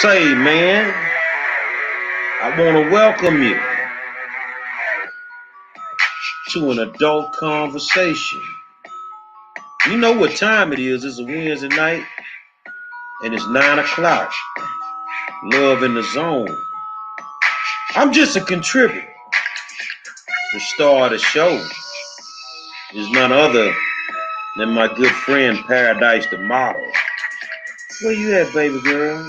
say, man, I want to welcome you to an adult conversation. You know what time it is. It's a Wednesday night, and it's 9 o'clock. Love in the zone. I'm just a contributor. The star of the show is none other than my good friend Paradise the model. Where you at, baby girl?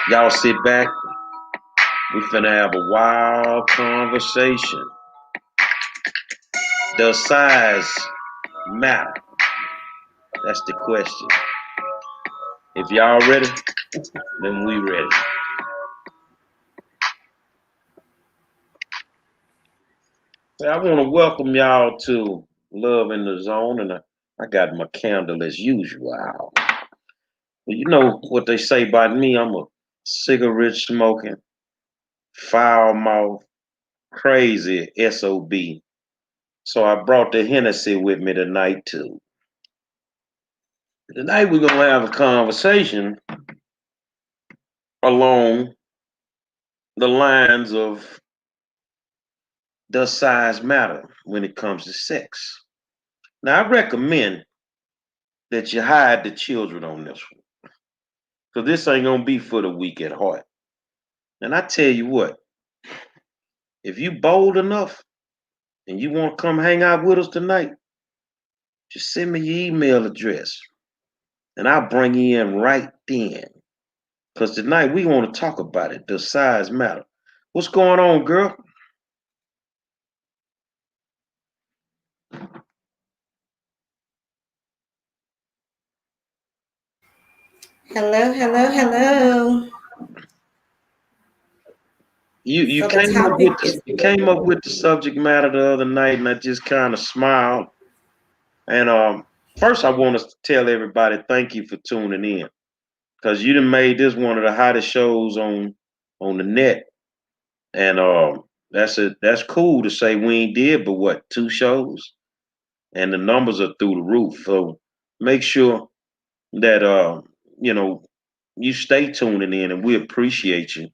Y'all sit back. We finna have a wild conversation. Does size matter? That's the question. If y'all ready, then we ready. I want to welcome y'all to Love in the Zone, and I got my candle as usual. You know what they say about me? I'm a cigarette smoking, foul mouth, crazy SOB. So I brought the Hennessy with me tonight too. Tonight we're gonna have a conversation along the lines of does size matter when it comes to sex? Now I recommend that you hide the children on this one. Because this ain't gonna be for the weak at heart. And I tell you what, if you bold enough and you want to come hang out with us tonight, just send me your email address and I'll bring you in right then. Because tonight we want to talk about it. Does size matter? What's going on, girl? Hello, hello, hello. You So the came up with topic is the subject matter the other night, and I just kind of smiled. And first, I want to tell everybody thank you for tuning in, because you done made this one of the hottest shows on the net. And that's cool to say we ain't did but what, 2 shows? And the numbers are through the roof. So make sure that you know, you stay tuning in and we appreciate you.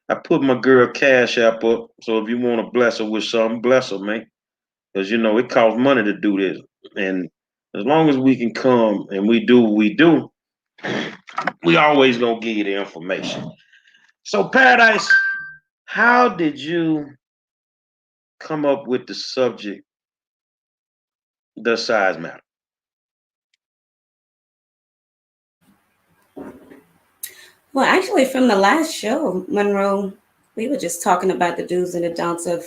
I put my girl Cash App up, so if you want to bless her with something, bless her, man. Because you know it costs money to do this. And as long as we can come and we do what we do, we always gonna give you the information. So Paradise, how did you come up with the subject, does size matter? well, actually, from the last show, Monroe, we were just talking about the do's and the don'ts of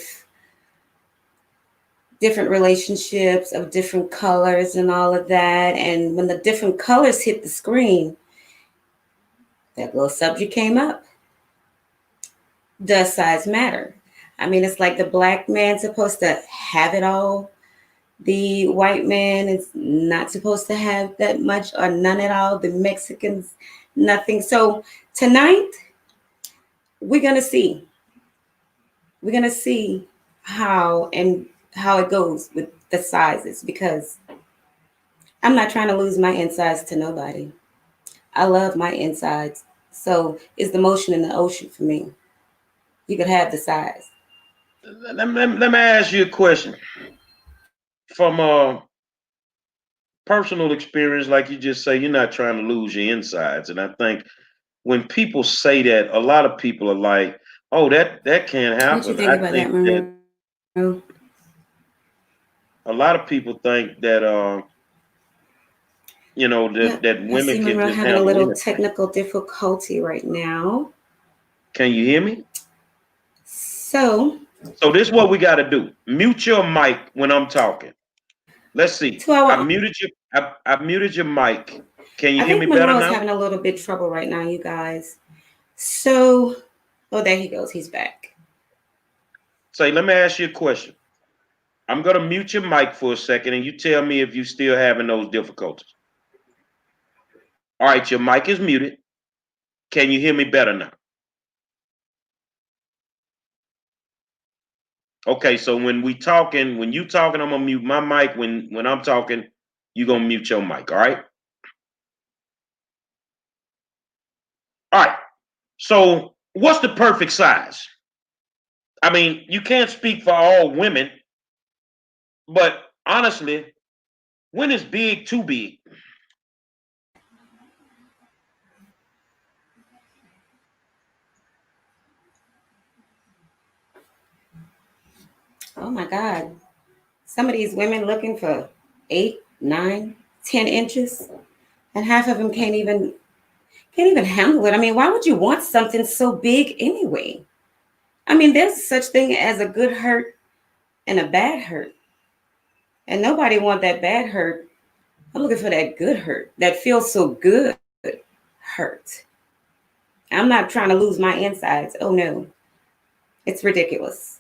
different relationships, of different colors, and all of that. And when the different colors hit the screen, that little subject came up. Does size matter? I mean, it's like the black man supposed to have it all. The white man is not supposed to have that much or none at all. The Mexicans, nothing. So tonight, we're gonna see. We're gonna see how it goes with the sizes because I'm not trying to lose my insides to nobody. I love my insides. So it's the motion in the ocean for me. You could have the size. Let me ask you a question. From a personal experience, like you just say, you're not trying to lose your insides. And I think when people say that, a lot of people are like, "Oh, that can't What you happen." think I about that, think that Monroe? a lot of people think that Yeah, that I see women can Monroe just having a handle little anything. technical difficulty right now. Can you hear me? So, So this is what we got to do. Mute your mic when I'm talking. Let's see. to I our, muted you. I muted your mic. Can you I hear me think better Monroe is now? having a little bit trouble right now, you guys. So, oh, there he goes. He's back. Say, let me ask you a question. I'm gonna mute your mic for a second, and you tell me if you still having those difficulties. All right, your mic is muted. Can you hear me better now? Okay, so when you talking, I'm gonna mute my mic. When I'm talking, you gonna mute your mic. All right. All right. So what's the perfect size? I mean, you can't speak for all women, but honestly, when is big too big? Oh my God. Some of these women looking for 8, 9, 10 inches, and half of them can't even handle it. I mean, why would you want something so big anyway? I mean, there's such thing as a good hurt and a bad hurt. And nobody want that bad hurt. I'm looking for that good hurt that feels so good hurt. I'm not trying to lose my insides. Oh no, it's ridiculous.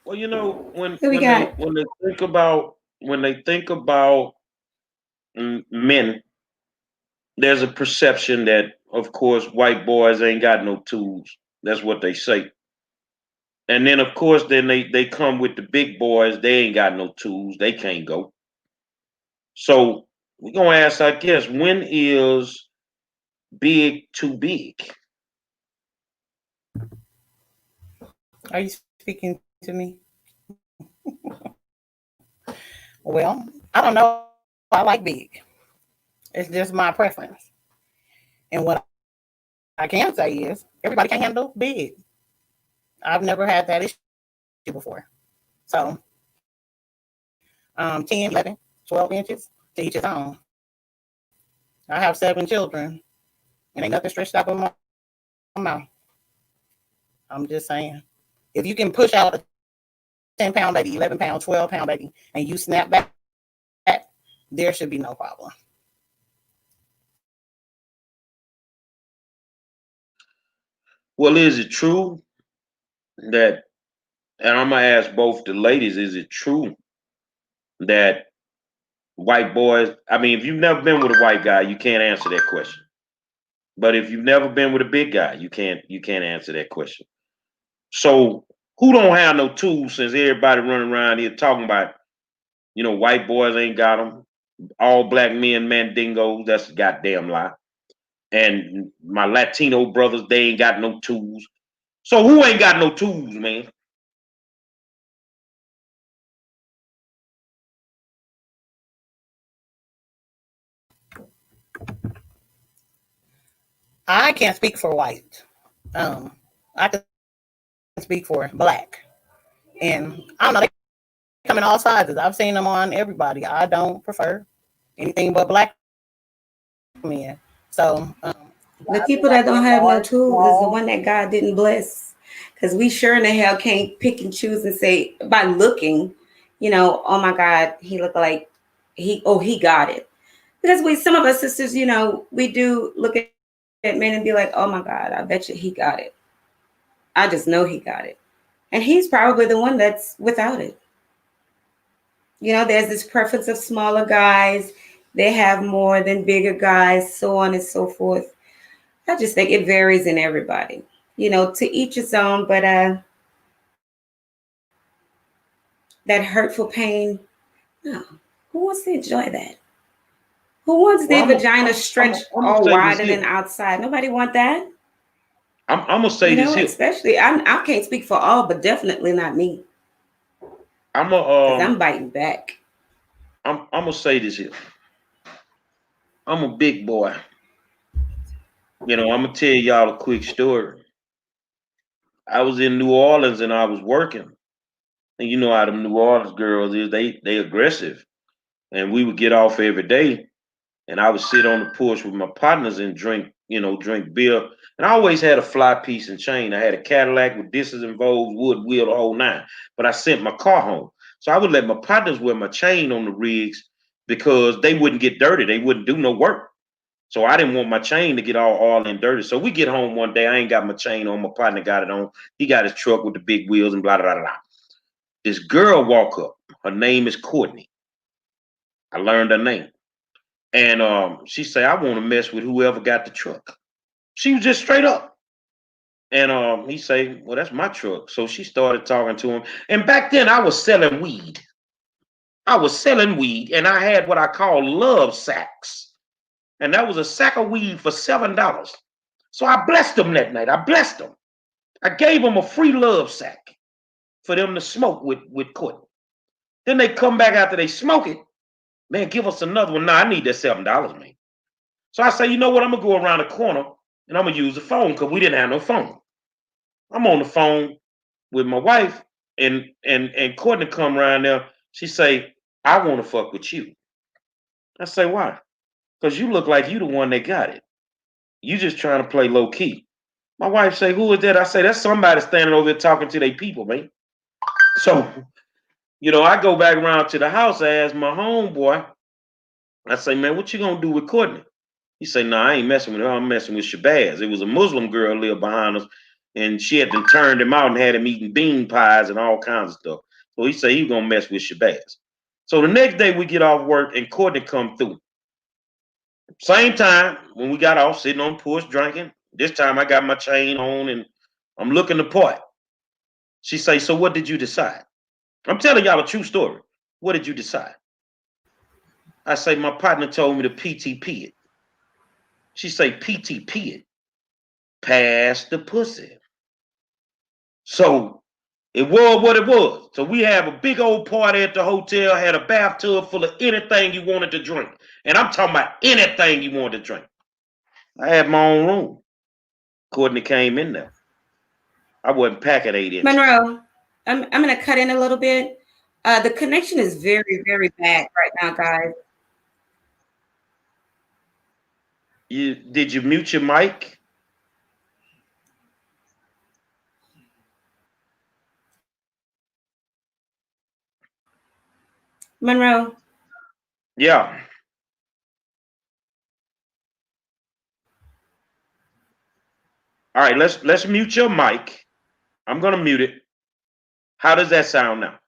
Well, you know, Who we got? when they think about men, there's a perception that, of course, white boys ain't got no tools. That's what they say. And then, of course, then they come with the big boys. They ain't got no tools. They can't go. So we're gonna ask, I guess, when is big too big? Are you speaking to me? Well, I don't know. I like big. It's just my preference. And what I can say is everybody can handle big. I've never had that issue before. So 10, 11, 12 inches to each his own. I have 7 children and ain't nothing stretched out of my mouth. I'm just saying. If you can push out a 10-pound baby, 11-pound, 12-pound baby, and you snap back, there should be no problem. Well, is it true that, and I'm gonna ask both the ladies, is it true that white boys, I mean, if you've never been with a white guy, you can't answer that question. But if you've never been with a big guy, you can't answer that question. So who don't have no tools since everybody running around here talking about, white boys ain't got them. All black men mandingos, that's a goddamn lie. And my Latino brothers, they ain't got no tools. So who ain't got no tools, man? I can't speak for white. I can speak for black. And I don't know, they come in all sizes. I've seen them on everybody. I don't prefer anything but black men. So The I people like that don't them have no large, tools is the small. one that God didn't bless. Because we sure in the hell can't pick and choose and say by looking, oh my God, he looked like he got it. Because some of us sisters, we do look at men and be like, oh my God, I bet you he got it. I just know he got it. And he's probably the one that's without it. There's this preference of smaller guys. They have more than bigger guys, so on and so forth. I just think it varies in everybody. To each its own, but that hurtful pain, no. Who wants to enjoy that? Who wants Well, their vagina stretched I'm gonna all say this wider here. than outside? Nobody want that. I'm gonna say this here. Especially I can't speak for all, but definitely not me, I'm a because I'm biting back. I'm gonna say this here. I'm a big boy. I'm gonna tell y'all a quick story. I was in New Orleans and I was working, and you know how them New Orleans girls is. They aggressive, and we would get off every day, and I would sit on the porch with my partners and drink beer. And I always had a fly piece and chain. I had a Cadillac with discs involved, wood wheel, the whole nine. But I sent my car home, so I would let my partners wear my chain on the rigs because they wouldn't get dirty. They wouldn't do no work. So I didn't want my chain to get all in dirty. So we get home one day. I ain't got my chain on. My partner got it on. He got his truck with the big wheels and blah blah blah. Blah. This girl walk up. Her name is Courtney. I learned her name. And she say, I want to mess with whoever got the truck. She was just straight up. And he say, well, that's my truck. So she started talking to him. And back then I was selling weed. And I had what I call love sacks. And that was a sack of weed for $7. So I blessed them that night. I blessed them. I gave them a free love sack for them to smoke with Courtney. Then they come back after they smoke it. Man, give us another one. Nah, I need that $7, man. So I say, you know what? I'm gonna go around the corner and I'm gonna use the phone because we didn't have no phone. I'm on the phone with my wife, and Courtney come around there. She say, I want to fuck with you. I say, why? Because you look like you the one that got it. You just trying to play low key. My wife say, who is that? I say, that's somebody standing over there talking to their people, man. So, I go back around to the house. I ask my homeboy. I say, man, what you gonna do with Courtney? He say, no, I ain't messing with her. I'm messing with Shabazz. It was a Muslim girl lived behind us, and she had then turned him out and had him eating bean pies and all kinds of stuff. So he said he was gonna mess with Shabazz. So the next day we get off work and Courtney come through. Same time when we got off, sitting on the porch drinking. This time I got my chain on and I'm looking the part. She say, so what did you decide? I'm telling y'all a true story. What did you decide? I say, my partner told me to PTP it. She say, PTP it. Pass the pussy. So it was what it was. So we have a big old party at the hotel, had a bathtub full of anything you wanted to drink. And I'm talking about anything you wanted to drink. I had my own room. Courtney came in there. I wasn't packing 8 inches. Monroe, I'm going to cut in a little bit. The connection is very, very bad right now, guys. Did you mute your mic? Monroe. Yeah. All right, let's mute your mic. I'm gonna mute it. How does that sound now?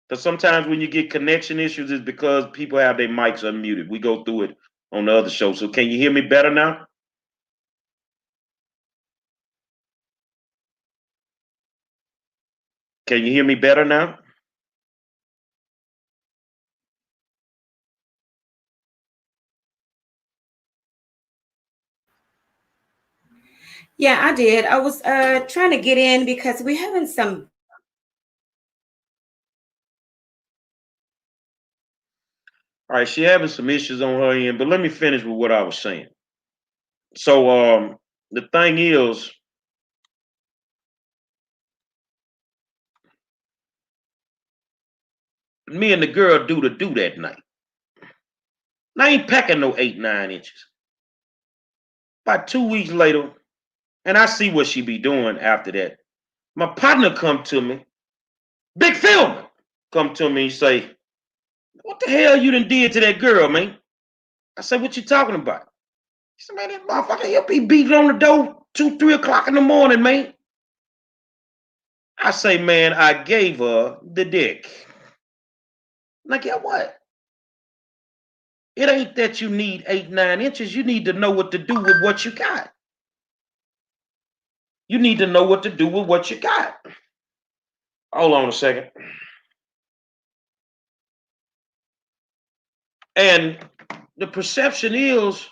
Because sometimes when you get connection issues, it's because people have their mics unmuted. We go through it on the other show. So can you hear me better now? Can you hear me better now? Yeah, I did. I was trying to get in because we're having some. All right, she having some issues on her end, but let me finish with what I was saying. So the thing is, me and the girl do that night. And I ain't packing no 8, 9 inches. About 2 weeks later, and I see what she be doing after that. My partner come to me, Big Philman, come to me and say, what the hell you done did to that girl, man? I said, what you talking about? He said, man, that motherfucker, he'll be beating on the door 2, 3 o'clock in the morning, man. I say, man, I gave her the dick. Now, get what? It ain't that you need 8, 9 inches. You need to know what to do with what you got. You need to know what to do with what you got. Hold on a second. And the perception is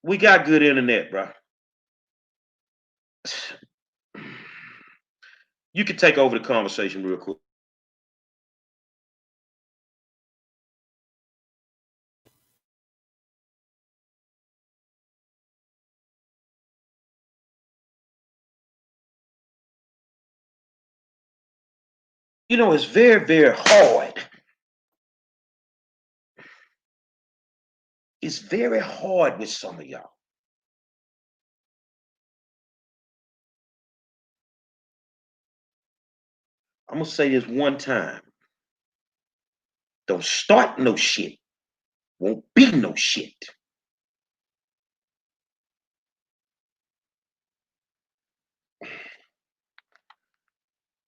we got good internet, bro. You can take over the conversation real quick. It's very, very hard. It's very hard with some of y'all. I'm going to say this one time. Don't start no shit. Won't be no shit.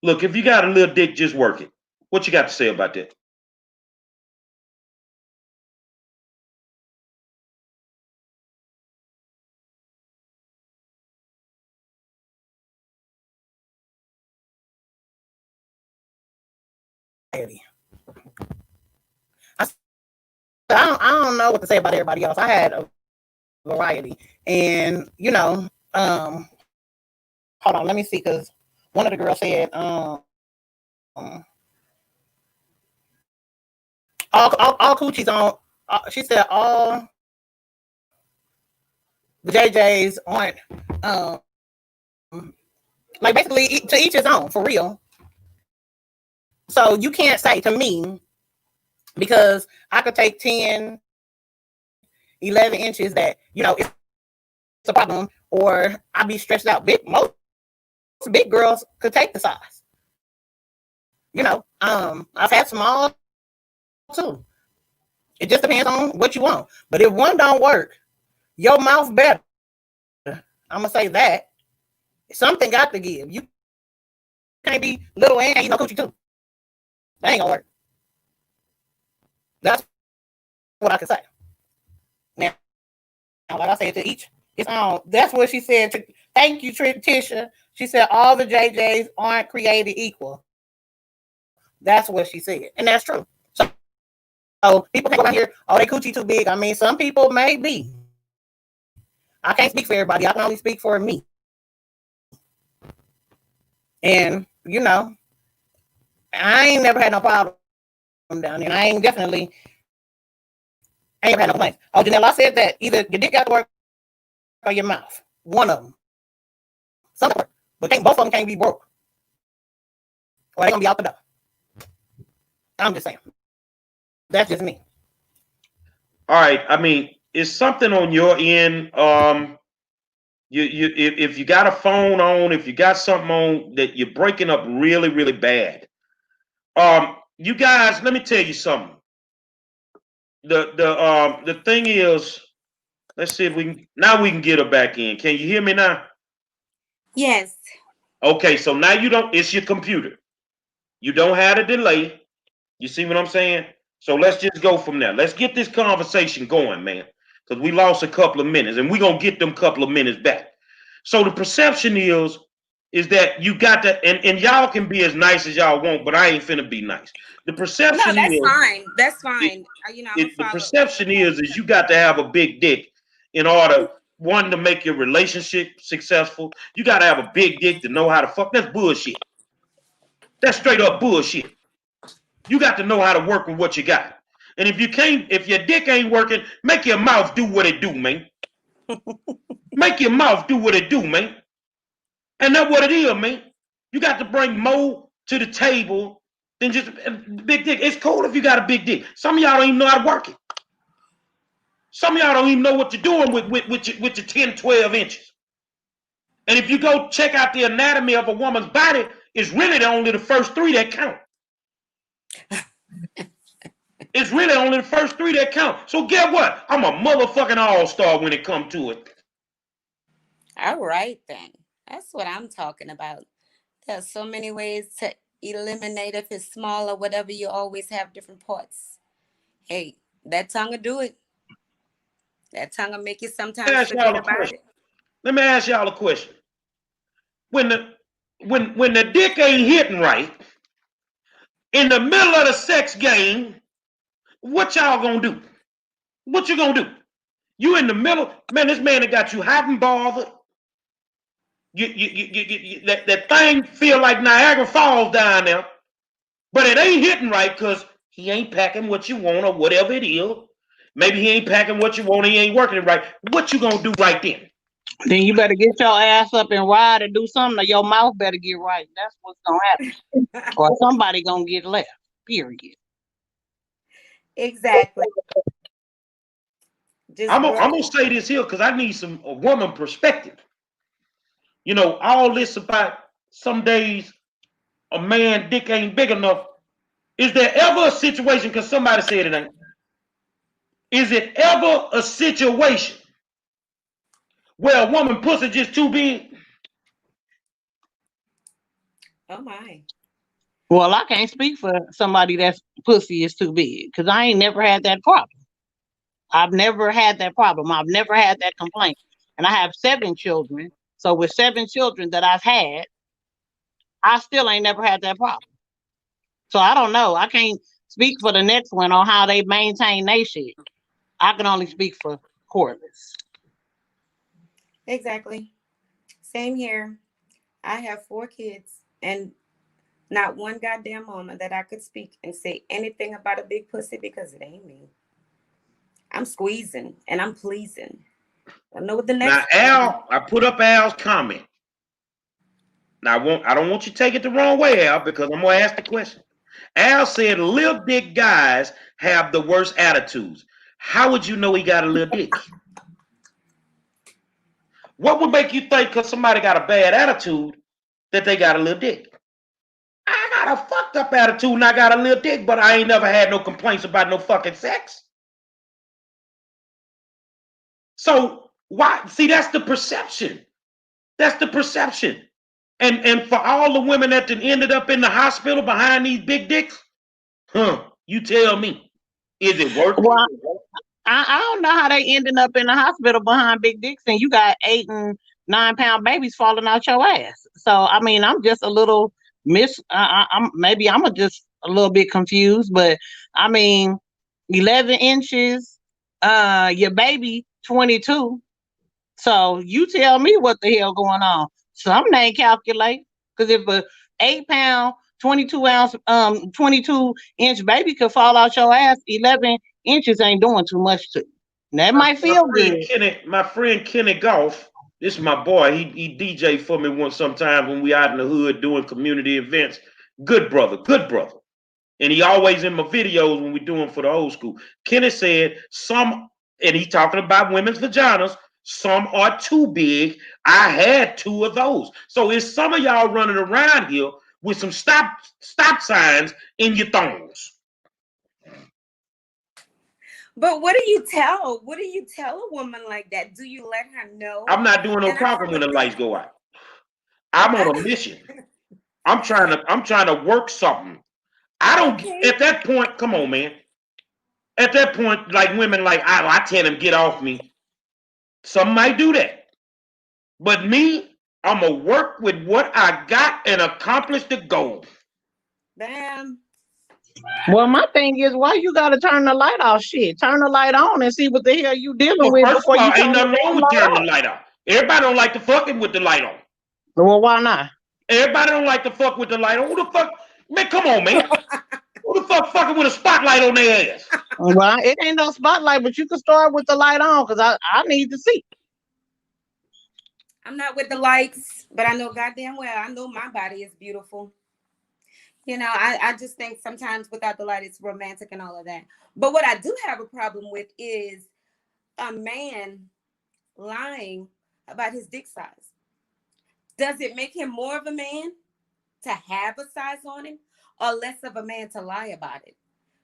Look, if you got a little dick, just work it. What you got to say about that? I don't know what to say about everybody else. I had a variety, and hold on, let me see, because one of the girls said, all coochies on. She said all the JJs aren't like basically to each his own, for real. So you can't say to me, because I could take 10, 11 inches that it's a problem, or I'd be stretched out. Most big girls could take the size. I've had small too. It just depends on what you want. But if one don't work, your mouth better. I'm gonna say that something got to give. You can't be little and ain't no coochie too. That ain't gonna work. That's what I can say. Now, like I said, to each its own. That's what she said. Thank you, Tisha. She said all the JJs aren't created equal. That's what she said, and that's true. So people can go around here, oh, they coochie too big. I mean, some people may be. I can't speak for everybody. I can only speak for me. And I ain't never had no problem down there. I ain't never had no complaints. Oh, Janelle, I said that either your dick got to work or your mouth. One of them. Something work. But both of them can't be broke. Or they gonna be out the door. I'm just saying. That's just me. All right. I mean, is something on your end? If you got a phone on, if you got something on that you're breaking up really, really bad. You guys, let me tell you something. The thing is, let's see if we can get her back in. Can you hear me now? Yes. Okay, so now it's your computer. You don't have a delay. You see what I'm saying? So let's just go from there. Let's get this conversation going, man. Because we lost a couple of minutes, and we're gonna get them couple of minutes back. So the perception is that you got to, and y'all can be as nice as y'all want, but I ain't finna be nice. The perception No, that's fine. That's fine. The perception is you got to have a big dick in order, one, to make your relationship successful. You got to have a big dick to know how to fuck. That's bullshit. That's straight up bullshit. You got to know how to work with what you got. And if your dick ain't working, make your mouth do what it do, man. Make your mouth do what it do, man. And that's what it is, man. You got to bring more to the table than just a big dick. It's cool if you got a big dick. Some of y'all don't even know how to work it. Some of y'all don't even know what you're doing with your 10, 12 inches. And if you go check out the anatomy of a woman's body, it's really only the first 3 that count. It's really only the first 3 that count. So get what? I'm a motherfucking all-star when it comes to it. All right, then. That's what I'm talking about. There's so many ways to eliminate if it's small or whatever. You always have different parts. Hey, that tongue will do it. That tongue will make you sometimes forget about it. Let me ask y'all a question. When the dick ain't hitting right, in the middle of the sex game, what y'all gonna do? What you gonna do? You in the middle, man, this man that got you hot and bothered. That thing feel like Niagara Falls down there, but it ain't hitting right because he ain't packing what you want or whatever it is. Maybe he ain't packing what you want, he ain't working it right. What you gonna do right then? Then you better get your ass up and ride and do something, or your mouth better get right. That's what's gonna happen. Or somebody gonna get left, period. Exactly. I'm gonna say this here because I need a woman perspective. All this about some days a man dick ain't big enough. Is there ever a situation, because somebody said it ain't, is it ever a situation where a woman pussy just too big? Oh my. Well, I can't speak for somebody that's pussy is too big, because I ain't never had that problem. I've never had that problem. I've never had that complaint. And I have 7 children. So with 7 children that I've had, I still ain't never had that problem. So I don't know. I can't speak for the next one on how they maintain their shit. I can only speak for Corliss. Exactly. Same here. I have 4 kids, and not one goddamn moment that I could speak and say anything about a big pussy because it ain't me. I'm squeezing and I'm pleasing. I know what the Now, next. Al, I put up Al's comment. Now, I don't want you to take it the wrong way, Al, because I'm gonna ask the question. Al said little dick guys have the worst attitudes. How would you know he got a little dick? What would make you think because somebody got a bad attitude that they got a little dick? I got a fucked up attitude and I got a little dick, but I ain't never had no complaints about no fucking sex. So why? See, that's the perception. That's the perception. And for all the women that ended up in the hospital behind these big dicks, you tell me, is it worth it? Well, I don't know how they ended up in the hospital behind big dicks and you got 8 and 9 pound babies falling out your ass. So I mean, I'm just a little I'm just a little bit confused, but I mean, 11 inches, your baby 22. So you tell me what the hell going on. Something ain't calculate. Because if a 8 pound, 22 ounce, 22-inch baby could fall out your ass, 11 inches ain't doing too much to you. That might feel good. My friend Kenny Golf, this is my boy. He DJ for me once sometimes when we out in the hood doing community events. Good brother. And he always in my videos when we doing for the old school. Kenny said and he talking about women's vaginas, some are too big. I had 2 of those. So it's some of y'all running around here with some stop signs in your thongs. But what do you tell? What do you tell a woman like that? Do you let her know? I'm not doing no talking when the lights go out. I'm on a mission. I'm trying to work something. I don't at that point, come on, man. At that point, like women like I tell them get off me. Some might do that. But me, I'm gonna work with what I got and accomplish the goal. Damn. Well, my thing is, why you gotta turn the light off? Shit, turn the light on and see what the hell you dealing with before you turn ain't nothing wrong with turning the light off. Everybody don't like to fuck it with the light on. Well, why not? Everybody don't like to fuck with the light on. Who the fuck? Man, come on, man. Who the fuck fucking with a spotlight on their ass? Well, it ain't no spotlight, but you can start with the light on because I need to see. I'm not with the lights, but I know goddamn well I know my body is beautiful. You know, I just think sometimes without the light, it's romantic and all of that. But what I do have a problem with is a man lying about his dick size. Does it make him more of a man to have a size on him or less of a man to lie about it?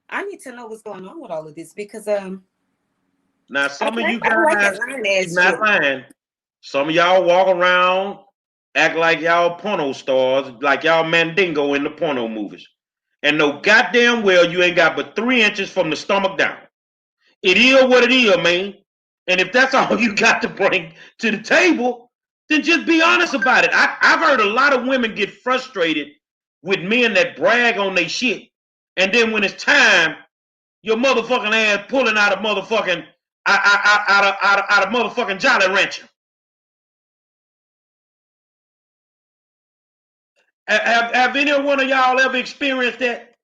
I need to know what's going on with all of this because now some of you guys not lying. Some of y'all walk around, act like y'all porno stars, like y'all Mandingo in the porno movies. And know goddamn well you ain't got but 3 inches from the stomach down. It is what it is, man. And if that's all you got to bring to the table, then just be honest about it. I've heard a lot of women get frustrated with men that brag on their shit. And then when it's time, your motherfucking ass pulling out of motherfucking out of motherfucking Jolly Rancher. Have any one of y'all ever experienced that?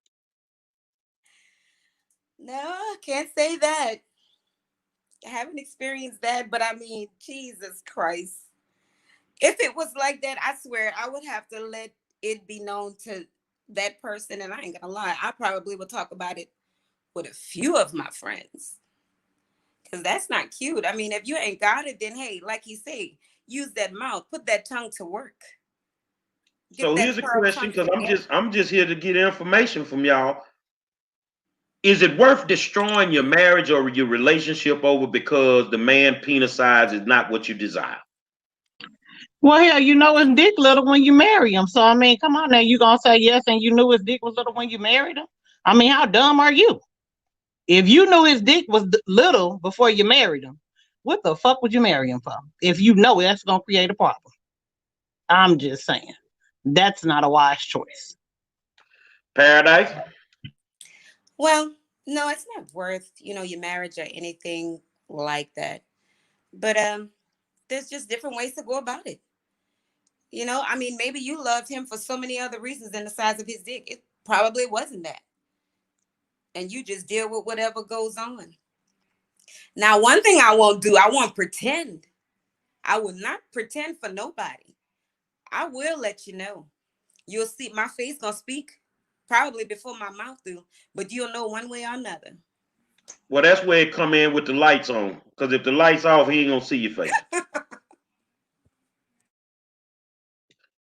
No, I can't say that. I haven't experienced that, but I mean, Jesus Christ. If it was like that, I swear I would have to let it be known to that person. And I ain't gonna lie, I probably would talk about it with a few of my friends. Because that's not cute. I mean, if you ain't got it, then hey, like you say, use that mouth, put that tongue to work. So here's a question, because I'm just here to get information from y'all. Is it worth destroying your marriage or your relationship over because the man penis size is not what you desire? Well, hell, you know his dick little when you marry him. So, I mean, come on now. You going to say yes and you knew his dick was little when you married him? I mean, how dumb are you? If you knew his dick was little before you married him, what the fuck would you marry him for? If you know that's going to create a problem. I'm just saying. That's not a wise choice. Paradise. Well, no, it's not worth, your marriage or anything like that. But there's just different ways to go about it. I mean, maybe you loved him for so many other reasons than the size of his dick. It probably wasn't that. And you just deal with whatever goes on. Now, one thing I won't do, I won't pretend. I will not pretend for nobody. I will let you know. You'll see my face gonna speak probably before my mouth do, but you'll know one way or another. Well, that's where it come in with the lights on. Because if the lights off, he ain't gonna see your face.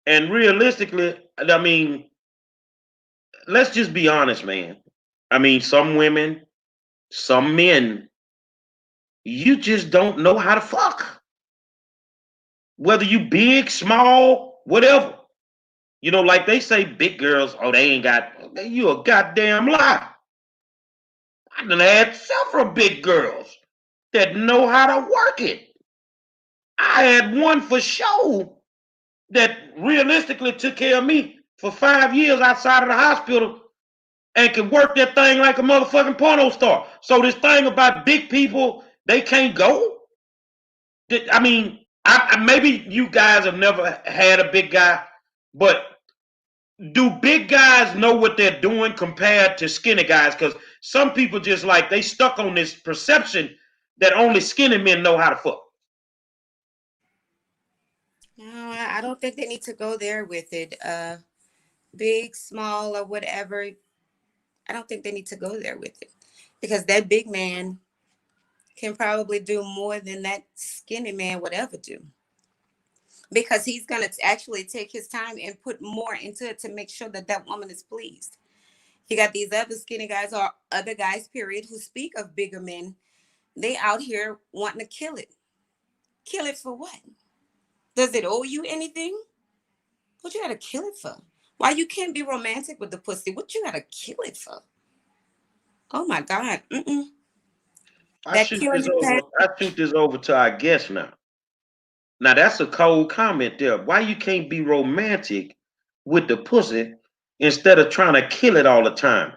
And realistically, I mean, let's just be honest, man. I mean, some women, some men, you just don't know how to fuck. Whether you big, small, whatever. Like they say, big girls, oh, they ain't got, you a goddamn lie. I done had several big girls that know how to work it. I had one for sure that realistically took care of me for 5 years outside of the hospital and can work that thing like a motherfucking porno star. So this thing about big people, they can't go. I mean, maybe you guys have never had a big guy, but do big guys know what they're doing compared to skinny guys? Because some people just like they stuck on this perception that only skinny men know how to fuck. No, I don't think they need to go there with it. Big, small, or whatever. I don't think they need to go there with it because that big man can probably do more than that skinny man would ever do. Because he's going to actually take his time and put more into it to make sure that that woman is pleased. You got these other skinny guys or other guys, period, who speak of bigger men. They out here wanting to kill it. Kill it for what? Does it owe you anything? What you got to kill it for? Why you can't be romantic with the pussy? What you got to kill it for? Oh, my God. I shoot this over to our guest now. Now that's a cold comment there. Why you can't be romantic with the pussy instead of trying to kill it all the time?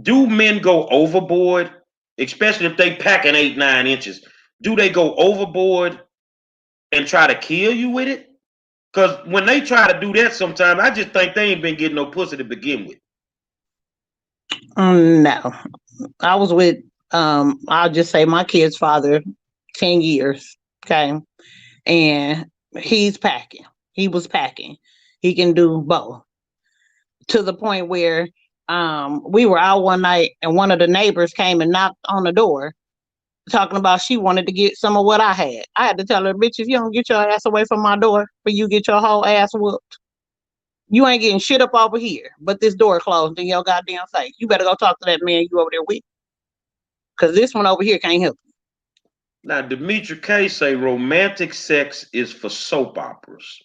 Do men go overboard, especially if they packing 8-9 inches? Do they go overboard and try to kill you with it? Because when they try to do that, sometimes I just think they ain't been getting no pussy to begin with. No, I was with I'll just say my kid's father 10 years. Okay. And he's packing. He was packing. He can do both. To the point where we were out one night and one of the neighbors came and knocked on the door talking about she wanted to get some of what I had. I had to tell her, bitch, if you don't get your ass away from my door, for you get your whole ass whooped. You ain't getting shit up over here, but this door closed in your goddamn face. You better go talk to that man you over there with. Because this one over here can't help you. Now, Demetri K say romantic sex is for soap operas.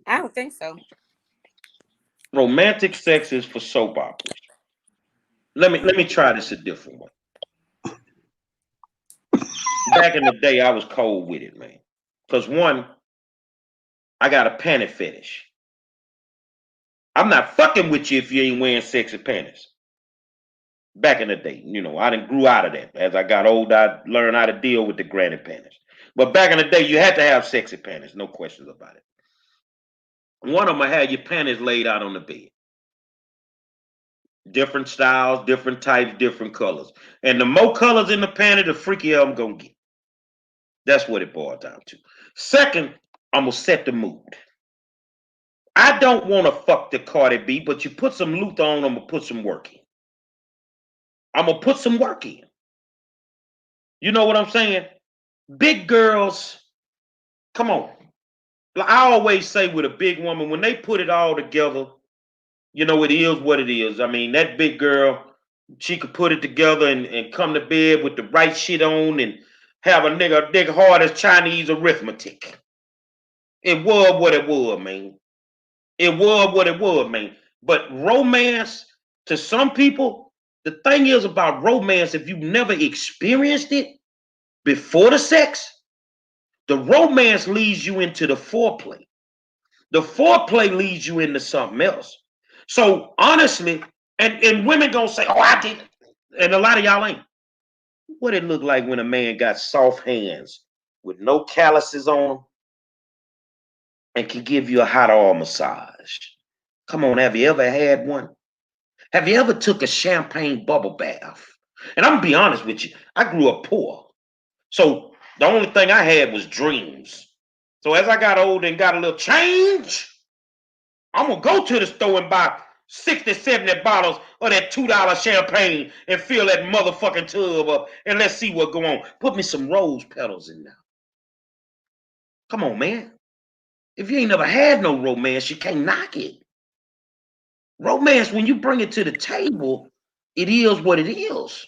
I don't think so. Romantic sex is for soap operas. Let me try this a different way. Back in the day, I was cold with it, man. Because one, I got a panty fetish. I'm not fucking with you if you ain't wearing sexy panties. Back in the day, I done grew out of that. As I got older, I learned how to deal with the granny panties. But back in the day, you had to have sexy panties, no questions about it. One of them had your panties laid out on the bed. Different styles, different types, different colors. And the more colors in the panty, the freakier I'm gonna get. That's what it boiled down to. Second, I'm gonna set the mood. I don't want to fuck the Cardi B, but you put some Luther on, I'm gonna put some work in. I'm gonna put some work in. You know what I'm saying? Big girls, come on. I always say with a big woman, when they put it all together, it is what it is. I mean, that big girl, she could put it together and come to bed with the right shit on and have a nigga hard as Chinese arithmetic. It was what it was, man. It was what it was, man. But romance, to some people, the thing is about romance, if you've never experienced it before the sex, the romance leads you into the foreplay. The foreplay leads you into something else. So honestly, and women gonna say, "Oh, I did," and a lot of y'all ain't. What it look like when a man got soft hands with no calluses on them and can give you a hot oil massage? Come on, have you ever had one? Have you ever took a champagne bubble bath? And I'm gonna be honest with you, I grew up poor. So the only thing I had was dreams. So as I got older and got a little change, I'm gonna go to the store and buy 60, 70 bottles of that $2 champagne and fill that motherfucking tub up and let's see what go on. Put me some rose petals in there. Come on, man. If you ain't never had no romance, you can't knock it. Romance, when you bring it to the table, it is what it is.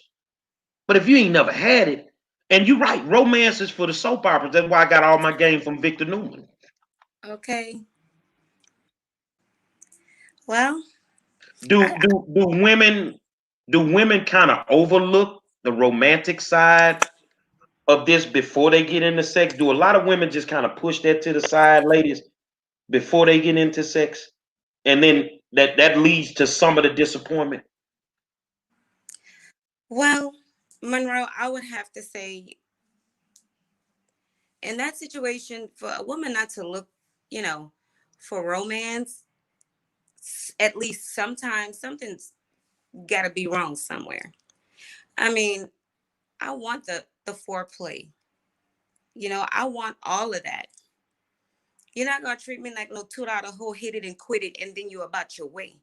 But if you ain't never had it, and you're right, romance is for the soap operas. That's why I got all my game from Victor Newman. Okay. Well, Do I, do do women kind of overlook the romantic side of this before they get into sex? Do a lot of women just kind of push that to the side, ladies, before they get into sex? And then that leads to some of the disappointment. well, Monroe, I would have to say in that situation, for a woman not to look, you know, for romance, at least sometimes something's got to be wrong somewhere. I mean, I want the foreplay. I want all of that. You're not gonna treat me like no $2 whole hit it and quit it, and then you're about your way.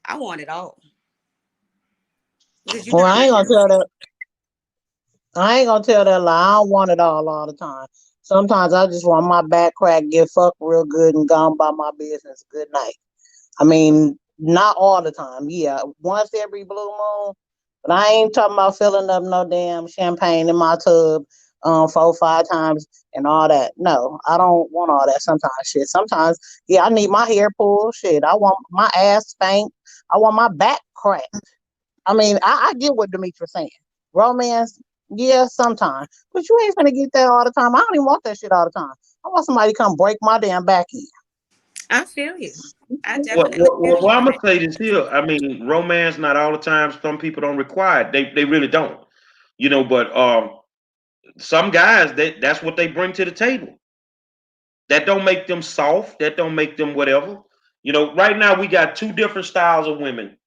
I want it all because you Well, deserve I ain't gonna it. tell that. I ain't gonna tell that lie. I don't want it all the time. Sometimes I just want my back crack, get fucked real good, and gone by my business. Good night. I mean, not all the time. Yeah, once every blue moon. But I ain't talking about filling up no damn champagne in my tub, 4, 5 times and all that. No, I don't want all that. Sometimes shit. Sometimes, yeah, I need my hair pulled. Shit, I want my ass spanked. I want my back cracked. I mean, I get what Demetrius saying. Romance, yeah, sometimes. But you ain't gonna get that all the time. I don't even want that shit all the time. I want somebody to come break my damn back in. I feel you. I Well, definitely well, feel well, you I'm on gonna that. say this here. I mean, romance not all the time. Some people don't require it. They really don't. But some guys that's what they bring to the table. That don't make them soft. That don't make them whatever. Right now we got two different styles of women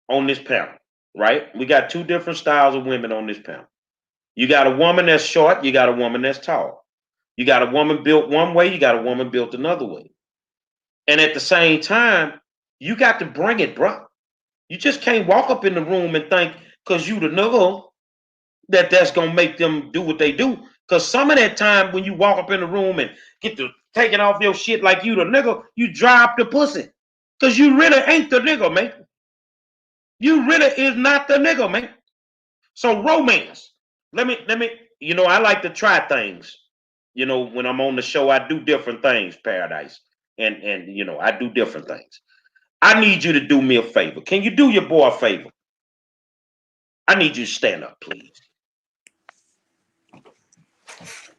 on this panel. Right? We got two different styles of women on this panel. You got a woman that's short. You got a woman that's tall. You got a woman built one way. You got a woman built another way. And at the same time, you got to bring it, bro. You just can't walk up in the room and think because you the nigga that's gonna make them do what they do. Cause some of that time when you walk up in the room and get to taking off your shit like you the nigga, you drop the pussy. Cause you really ain't the nigga, man. You really is not the nigga, man. So romance. Let me, I like to try things. When I'm on the show, I do different things, Paradise. And I do different things. I need you to do me a favor. Can you do your boy a favor? I need you to stand up, please.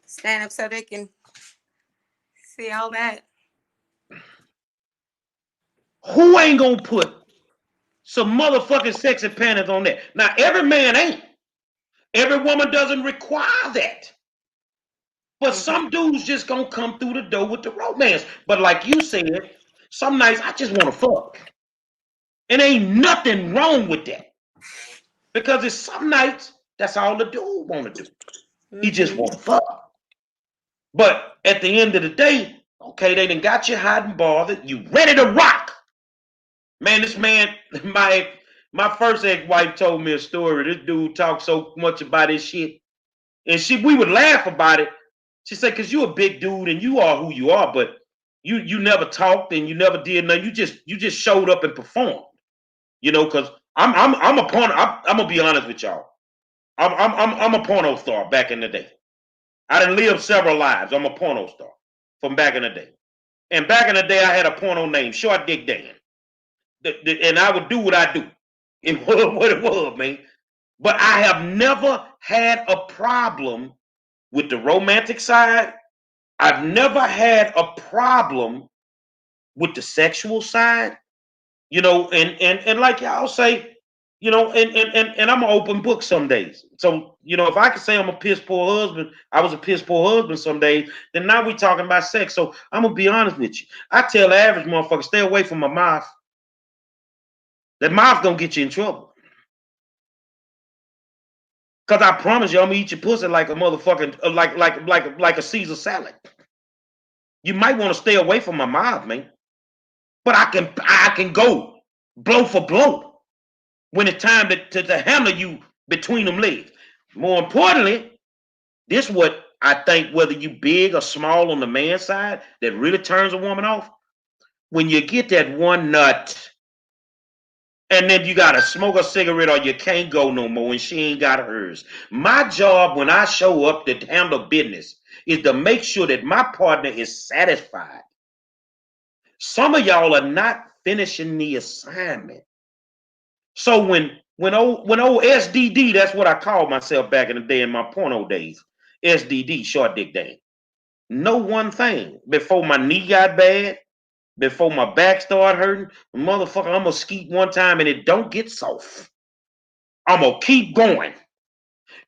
Stand up so they can see all that. Who ain't gonna put some motherfucking sexy panties on that? Now, every man ain't. Every woman doesn't require that. But Hmm. some dudes just gonna come through the door with the romance. But like you said, some nights I just wanna fuck. And ain't nothing wrong with that. Because it's some nights that's all the dude wanna do. He just Hmm. wanna fuck. But at the end of the day, okay, they done got you hot and bothered. You ready to rock. Man, this man, my first ex-wife told me a story. This dude talked so much about his shit. And we would laugh about it. She said, cause you a big dude and you are who you are, but you never talked and you never did nothing. You just showed up and performed. Cause I'm a porno. I'm gonna be honest with y'all. I'm a porno star back in the day. I done lived several lives. I'm a porno star from back in the day. And back in the day, I had a porno name, Short Dick Dan. And I would do what I do. It was what it was, man. But I have never had a problem with the romantic side. I've never had a problem with the sexual side. You know, and like y'all say, you know, and I'm an open book some days. So, you know, if I could say I'm a piss poor husband, I was a piss poor husband some days, then now we talking about sex. So I'm gonna be honest with you. I tell the average motherfucker, stay away from my mouth. That mouth gonna get you in trouble. Cause I promise you, I'm gonna eat your pussy like a motherfucking like a Caesar salad. You might want to stay away from my mouth, man. But I can go blow for blow when it's time to handle you between them legs. More importantly, this what I think, whether you big or small on the man side, that really turns a woman off. When you get that one nut, and then you gotta smoke a cigarette or you can't go no more, and she ain't got hers. My job when I show up to handle business is to make sure that my partner is satisfied. Some of y'all are not finishing the assignment. So when old SDD, that's what I called myself back in the day in my porno days. SDD, short dick day. Know one thing: before my knee got bad, before my back started hurting, motherfucker, I'm gonna skeet one time and it don't get soft. I'm gonna keep going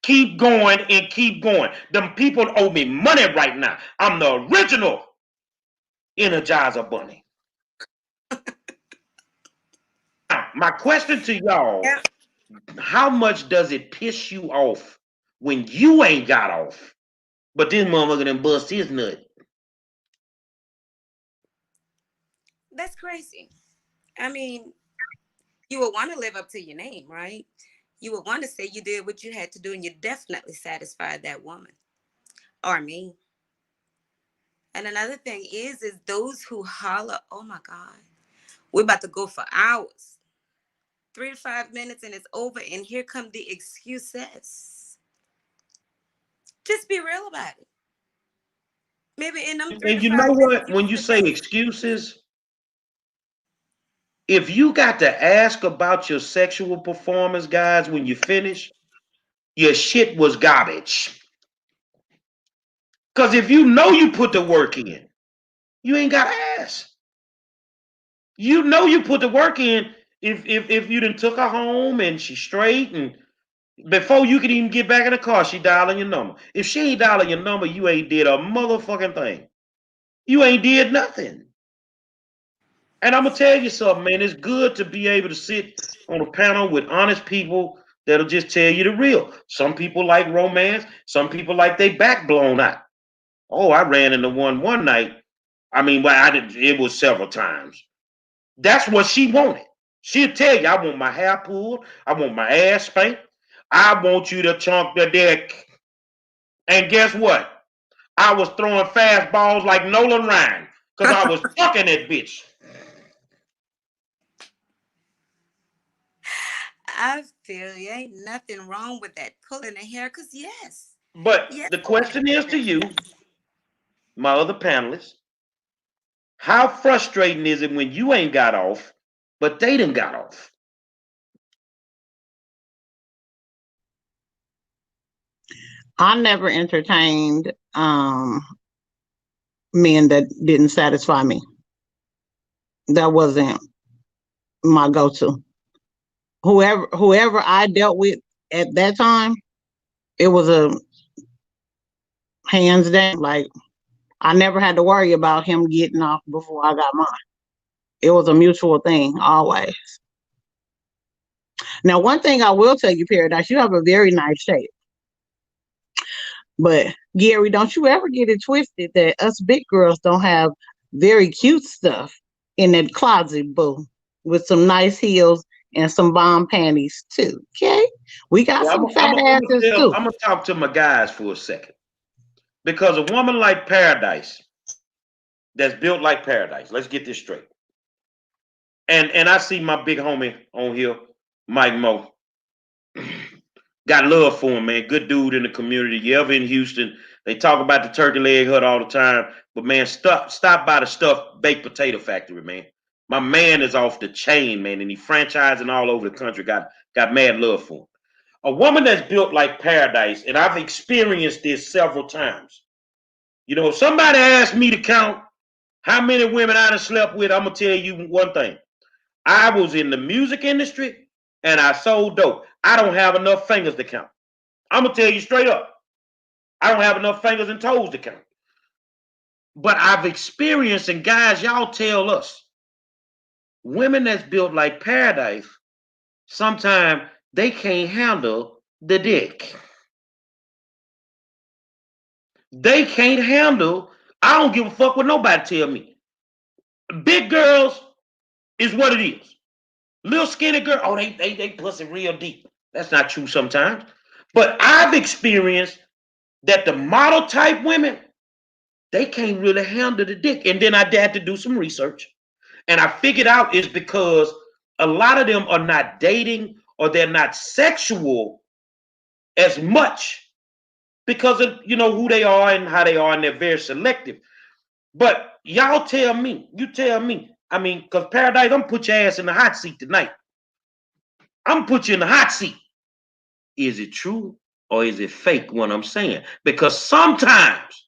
and keep going. Them people owe me money right now. I'm the original Energizer Bunny. Now, my question to y'all: Yeah. how much does it piss you off when you ain't got off, but this motherfucker done bust his nut? That's crazy. I mean, you would want to live up to your name, right? You would want to say you did what you had to do and you definitely satisfied that woman or me. And another thing is those who holler, oh my God, we're about to go for hours, 3 to 5 minutes and it's over. And here come the excuses. Just be real about it. Maybe in them three And to you know five minutes, what? you When you say forget. excuses, if you got to ask about your sexual performance, guys, when you finish, your shit was garbage. Because if you know you put the work in, you ain't got to ask. You know you put the work in if you done took her home and she's straight, and before you can even get back in the car, she dialing your number. If she ain't dialing your number, you ain't did a motherfucking thing. You ain't did nothing. And I'm gonna tell you something, man. It's good to be able to sit on a panel with honest people that'll just tell you the real. Some people like romance. Some people like they back blown out. Oh, I ran into one night. I mean, well, I did. It was several times. That's what she wanted. She'll tell you, I want my hair pulled. I want my ass spanked. I want you to chunk the dick. And guess what? I was throwing fastballs like Nolan Ryan because I was fucking that bitch. I feel you. Ain't nothing wrong with that. Pulling the hair, because yes. But Yes. the question is to you, my other panelists, how frustrating is it when you ain't got off, but they done got off? I never entertained men that didn't satisfy me. That wasn't my go-to. Whoever I dealt with at that time, it was a hands down. Like, I never had to worry about him getting off before I got mine. It was a mutual thing always. Now, one thing I will tell you, Paradise, you have a very nice shape. But Gary, don't you ever get it twisted that us big girls don't have very cute stuff in that closet, boo, with some nice heels and some bomb panties too. Okay, we got Well, some fat asses too. I'm gonna talk to my guys for a second, because a woman like Paradise, that's built like Paradise. Let's get this straight. And I see my big homie on here, Mike Mo. Got love for him, man. Good dude in the community. You ever in Houston, they talk about the turkey leg hut all the time. But man, stop by the stuffed baked potato factory, man. My man is off the chain, man, and he franchising all over the country. Got mad love for him. A woman that's built like Paradise, and I've experienced this several times. You know, if somebody asked me to count how many women I done slept with, I'm gonna tell you one thing. I was in the music industry and I sold dope. I don't have enough fingers to count. I'm gonna tell you straight up. I don't have enough fingers and toes to count. But I've experienced, and guys, y'all tell us, women that's built like Paradise, sometimes they can't handle the dick. They can't handle. I don't give a fuck what nobody tell me. Big girls is what it is. Little skinny girl, oh, they pussy real deep. That's not true sometimes. But I've experienced that the model type women, they can't really handle the dick. And then I had to do some research. And I figured out it's because a lot of them are not dating or they're not sexual as much because of who they are and how they are, and they're very selective. But y'all tell me, you tell me. I mean, because Paradise, I'm put your ass in the hot seat tonight. I'm put you in the hot seat. Is it true or is it fake what I'm saying? Because sometimes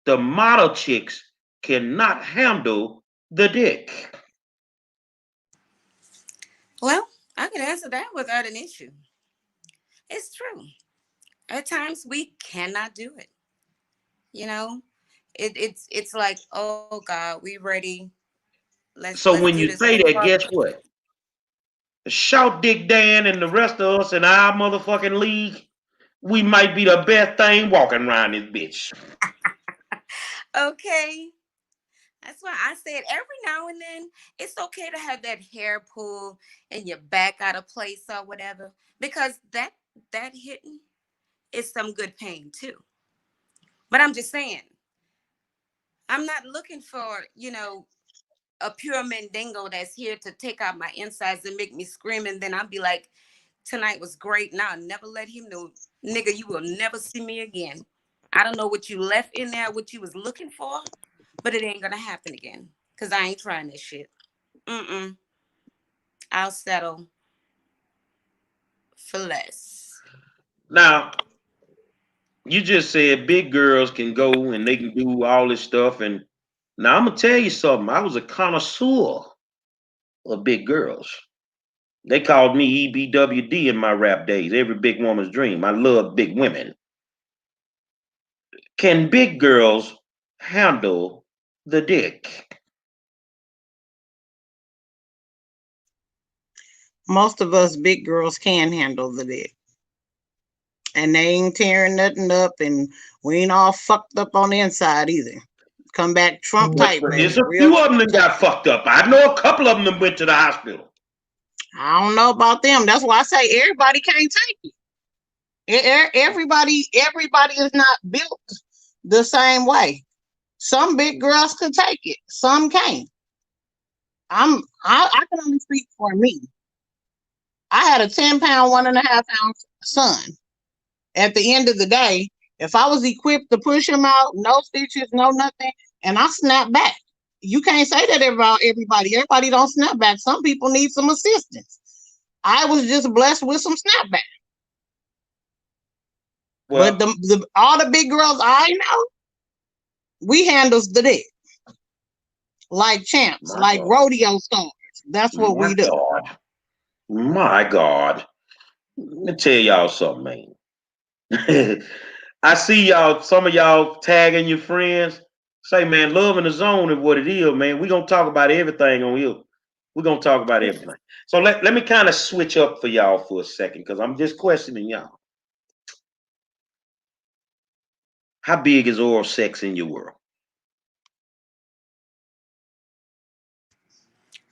the model chicks cannot handle the dick. Well, I can answer that without an issue. It's true. At times we cannot do it. It's like, oh God, we ready. So Let's when do you this. say that, guess what? Shout Dick Dan and the rest of us in our motherfucking league, we might be the best thing walking around this bitch. Okay. That's why I said every now and then it's okay to have that hair pull and your back out of place or whatever, because that hitting is some good pain too. But I'm just saying, I'm not looking for, a pure mandingo that's here to take out my insides and make me scream. And then I'll be like, tonight was great. Now I'll never let him know, nigga, you will never see me again. I don't know what you left in there, what you was looking for, but it ain't gonna happen again. Cause I ain't trying this shit. I'll settle for less. Now, you just said big girls can go and they can do all this stuff. And now I'm gonna tell you something. I was a connoisseur of big girls. They called me EBWD in my rap days. Every big woman's dream. I love big women. Can big girls handle the dick? Most of us big girls can handle the dick. And they ain't tearing nothing up, and we ain't all fucked up on the inside either. Come back Trump type, But baby. there's a Real few of them Trump that type. got fucked up. I know a couple of them that went to the hospital. I don't know about them. That's why I say everybody can't take it. Everybody is not built the same way. Some big girls could take it, some can't. I can only speak for me. I had a 10-pound, 1.5-ounce son. At the end of the day, if I was equipped to push him out, no stitches, no nothing, and I snap back. You can't say that about everybody. Everybody don't snap back. Some people need some assistance. I was just blessed with some snapback. Well, But all the big girls I know, we handles the dick like champs, like God. rodeo stars. That's what we do. God. My God. Let me tell y'all something, man. I see y'all, some of y'all tagging your friends. Say, man, love in the zone is what it is, man. We're going to talk about everything on here. We're going to talk about everything. So let me kind of switch up for y'all for a second, because I'm just questioning y'all. How big is oral sex in your world?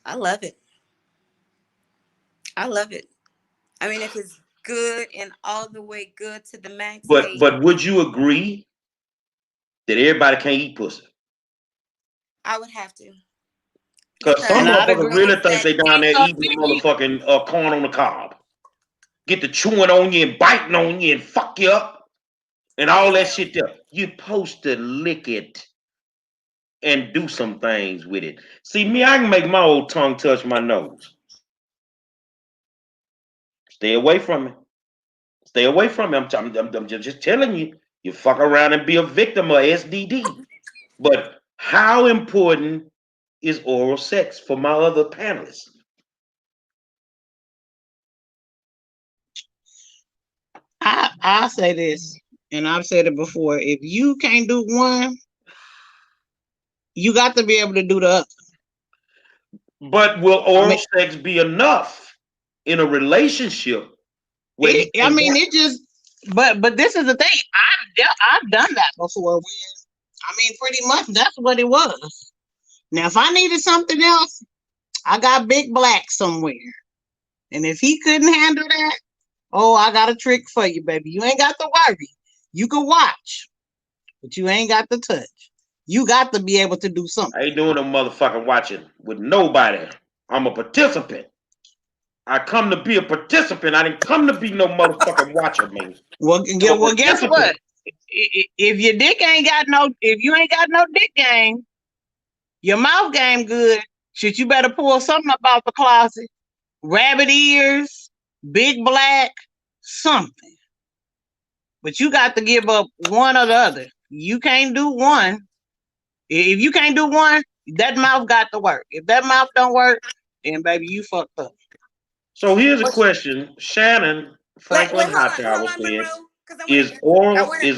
I love it. I love it. I mean, if it's good and all the way good to the max, hey. But would you agree that everybody can't eat pussy? I would have to. Because some motherfuckers really think they down there eating motherfucking corn on the cob. Get the chewing on you and biting on you and fuck you up and all that shit there. You're supposed to lick it and do some things with it. See, me, I can make my old tongue touch my nose. Stay away from it. Stay away from it. I'm just telling you, you fuck around and be a victim of SDD. But how important is oral sex for my other panelists? I say this, and I've said it before. If you can't do one, you got to be able to do the other. But will I oral mean, sex be enough in a relationship where he I can't mean, work? it just. But this is the thing. I've done that before. When I mean, pretty much that's what it was. Now, if I needed something else, I got Big Black somewhere, and if he couldn't handle that, oh, I got a trick for you, baby. You ain't got to worry. You can watch, but you ain't got to touch. You got to be able to do something. I ain't doing no motherfucking watching with nobody. I'm a participant. I come to be a participant. I didn't come to be no motherfucking watcher, man. Well, I'm a guess what? participant. If your dick ain't got no, if you ain't got no dick game, your mouth game good. Shit, you better pull something up out the closet. Rabbit ears, Big Black, something. But you got to give up one or the other. You can't do one. If you can't do one, that mouth got to work. If that mouth don't work, then baby, you fucked up. So here's a What? question. Shannon Wait, Franklin hold Hightower on, said, Monroe, because is I want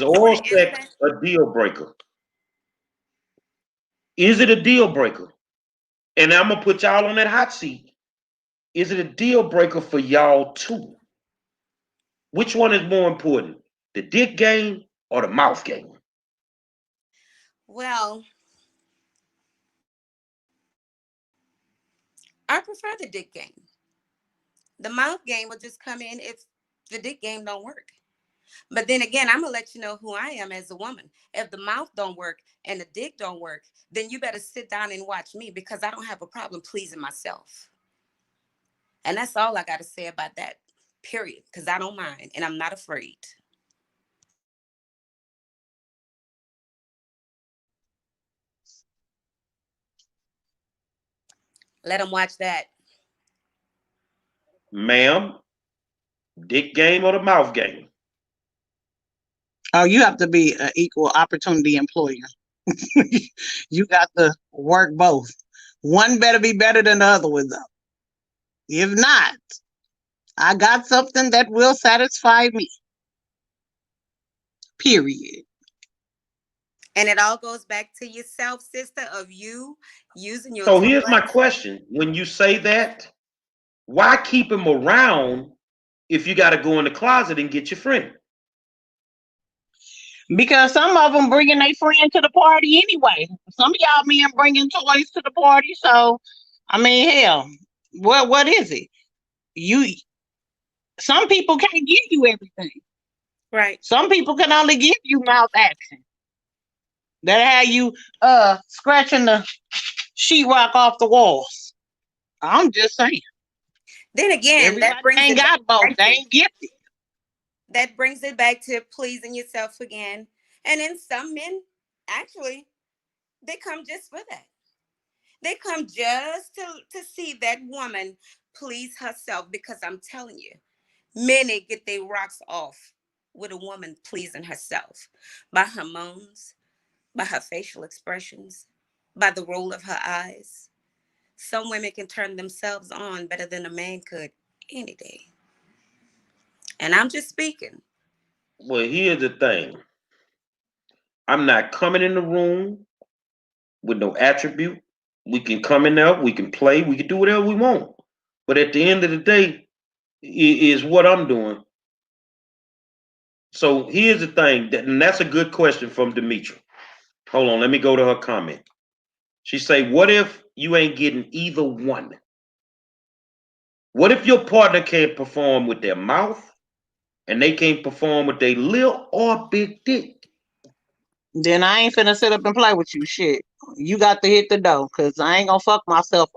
oral to answer sex that. a deal breaker? Is it a deal breaker? And I'm gonna put y'all on that hot seat. Is it a deal breaker for y'all too? Which one is more important? The dick game or the mouth game? Well, I prefer the dick game. The mouth game will just come in if the dick game don't work. But then again, I'm gonna let you know who I am as a woman. If the mouth don't work and the dick don't work, then you better sit down and watch me because I don't have a problem pleasing myself. And that's all I got to say about that. Period. Because I don't mind and I'm not afraid. Let them watch that. Ma'am, dick game or the mouth game? Oh, you have to be an equal opportunity employer. You got to work both. One better be better than the other one, though. If not, I got something that will satisfy me. Period. And it all goes back to yourself, sister, of you using your So here's my toilet. question. When you say that, why keep him around if you got to go in the closet and get your friend? Because some of them bringing their friend to the party anyway. Some of y'all men bringing toys to the party. So, I mean, hell, what is it? You Some people can't give you everything. Right. Some people can only give you mouth action. That how you scratching the sheetrock off the walls. I'm just saying. Then again, that Everybody brings ain't it got both. back They to ain't gifted. pleasing yourself again. And then some men, actually, they come just for that. They come just to see that woman please herself because I'm telling you, many get their rocks off with a woman pleasing herself by her moans, by her facial expressions, by the roll of her eyes. Some women can turn themselves on better than a man could any day. And I'm just speaking. Well, here's the thing. I'm not coming in the room with no attribute. We can come in there, we can play, we can do whatever we want. But at the end of the day, is what I'm doing. So here's the thing, and that's a good question from Demetra. Hold on, let me go to her comment. She say, "What if you ain't getting either one? What if your partner can't perform with their mouth and they can't perform with their little or big dick?" Then I ain't finna sit up and play with you. Shit. You got to hit the dough because I ain't gonna fuck myself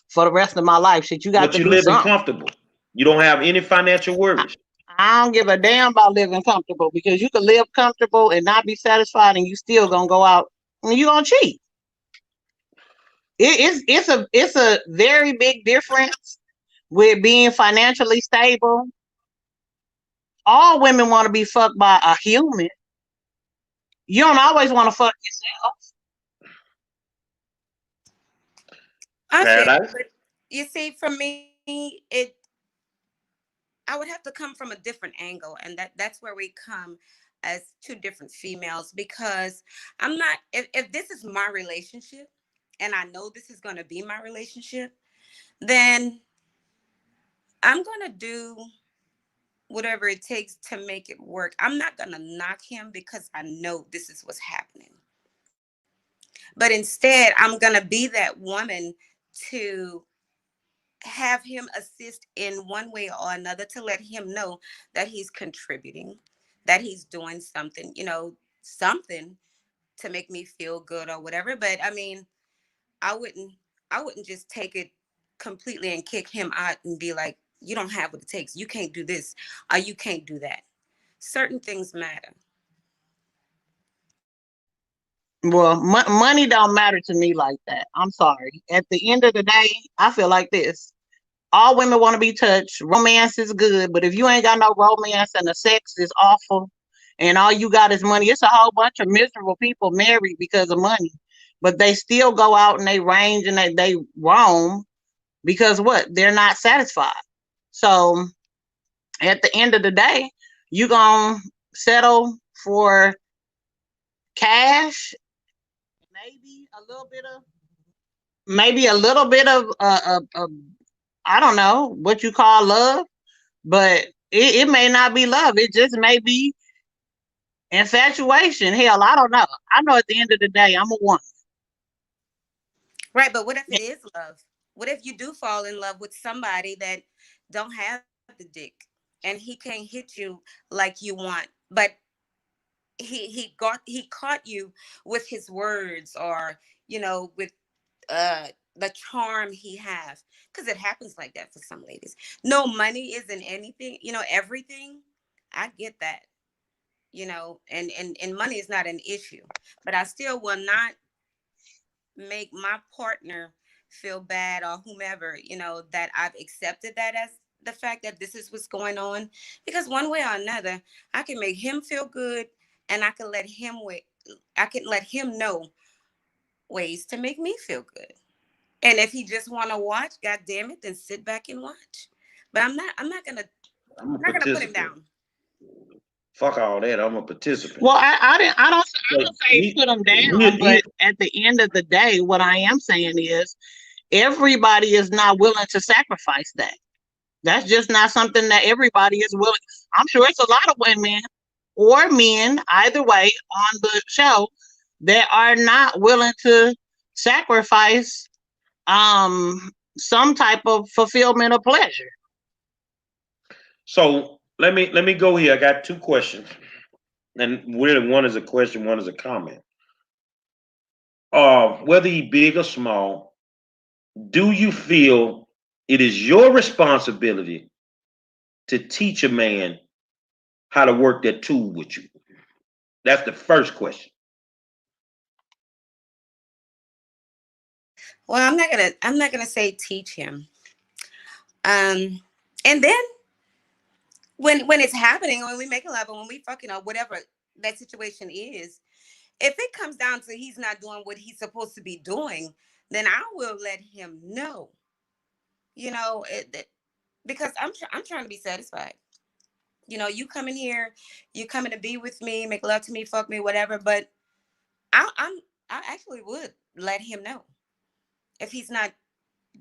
for the rest of my life. Shit, you got But to you do living something. comfortable. You don't have any financial I, worries. I don't give a damn about living comfortable because you can live comfortable and not be satisfied and you still gonna go out and you gonna cheat. It's a very big difference with being financially stable. All women want to be fucked by a human. You don't always want to fuck yourself. I feel, Paradise. but you see, for me, I would have to come from a different angle, and that's where we come as two different females, because I'm not, if this is my relationship and I know this is going to be my relationship, then I'm going to do whatever it takes to make it work. I'm not going to knock him because I know this is what's happening. But instead, I'm going to be that woman to have him assist in one way or another, to let him know that he's contributing, that he's doing something, something to make me feel good or whatever. But I mean, I wouldn't I wouldn't just take it completely and kick him out and be like, you don't have what it takes. You can't do this or you can't do that. Certain things matter. Well, money don't matter to me like that. I'm sorry. At the end of the day, I feel like this. All women want to be touched. Romance is good, but if you ain't got no romance and the sex is awful and all you got is money, it's a whole bunch of miserable people married because of money. But they still go out and they range and they roam because what? They're not satisfied. So at the end of the day, you gonna settle for cash, maybe a little bit of I don't know what you call love, but it may not be love. It just may be infatuation. Hell, I don't know. I know at the end of the day, I'm a woman. Right, but what if it is love? What if you do fall in love with somebody that don't have the dick and he can't hit you like you want, but he caught you with his words, or with the charm he has, because it happens like that for some ladies. No, money isn't anything, everything. I get that, and money is not an issue, but I still will not make my partner feel bad, or whomever, that I've accepted that as the fact that this is what's going on, because one way or another I can make him feel good, and I can let him know ways to make me feel good. And if he just want to watch, god damn it, then sit back and watch. But I'm a I'm not gonna put him participant. down. Fuck all that. I'm a participant. Well, I Like, don't say put them down, but at the end of the day, what I am saying is everybody is not willing to sacrifice that. That's just not something that everybody is willing. I'm sure it's a lot of women or men, either way, on the show that are not willing to sacrifice some type of fulfillment or pleasure. So let me go here. I got two questions, and really one is a question, one is a comment. Whether he big or small, do you feel it is your responsibility to teach a man how to work that tool with you? That's the first question. Well, I'm not gonna say teach him. And then when it's happening, when we make love, or when we fucking, or whatever that situation is, if it comes down to he's not doing what he's supposed to be doing, then I will let him know. Because I'm trying to be satisfied. You come in here, you coming to be with me, make love to me, fuck me, whatever. But I actually would let him know if he's not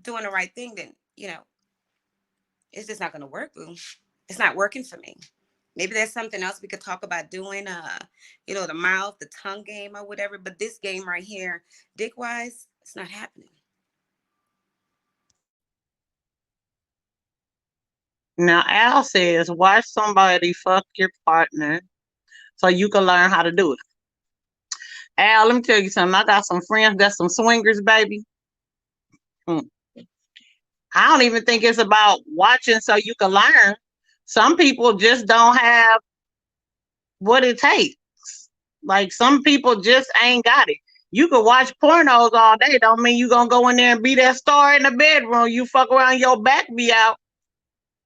doing the right thing. Then it's just not gonna work, boo. It's not working for me. Maybe there's something else we could talk about doing. The mouth, the tongue game, or whatever. But this game right here, dick wise, it's not happening. Now, Al says, watch somebody fuck your partner so you can learn how to do it. Al, let me tell you something. I got some friends that's some swingers, baby. I don't even think it's about watching so you can learn. Some people just don't have what it takes. Like some people just ain't got it. You can watch pornos all day. Don't mean you gonna go in there and be that star in the bedroom. You fuck around, your back be out.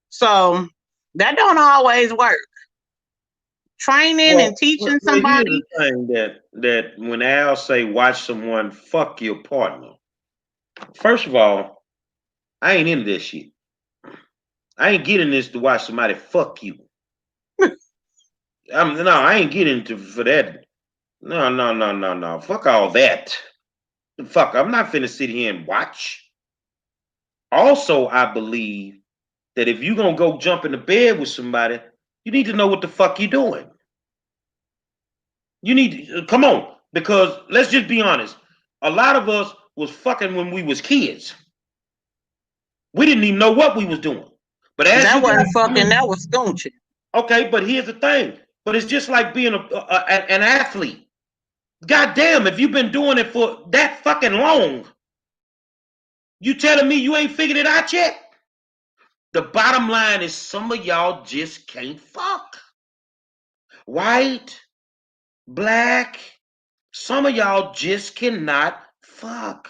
So that don't always work. Training and teaching somebody. Here's the thing that when Al say watch someone fuck your partner, first of all, I ain't into this shit. I ain't getting this to watch somebody fuck you. I ain't getting for that. No. Fuck all that. Fuck, I'm not finna sit here and watch. Also, I believe that if you gonna go jump in the bed with somebody, you need to know what the fuck you doing. You need to come on, because let's just be honest. A lot of us was fucking when we was kids. We didn't even know what we was doing. But as that you wasn't got, fucking, that was scoonching. okay, but here's the thing. But it's just like being an athlete. God damn, if you've been doing it for that fucking long, you telling me you ain't figured it out yet? The bottom line is some of y'all just can't fuck. White, black, some of y'all just cannot fuck.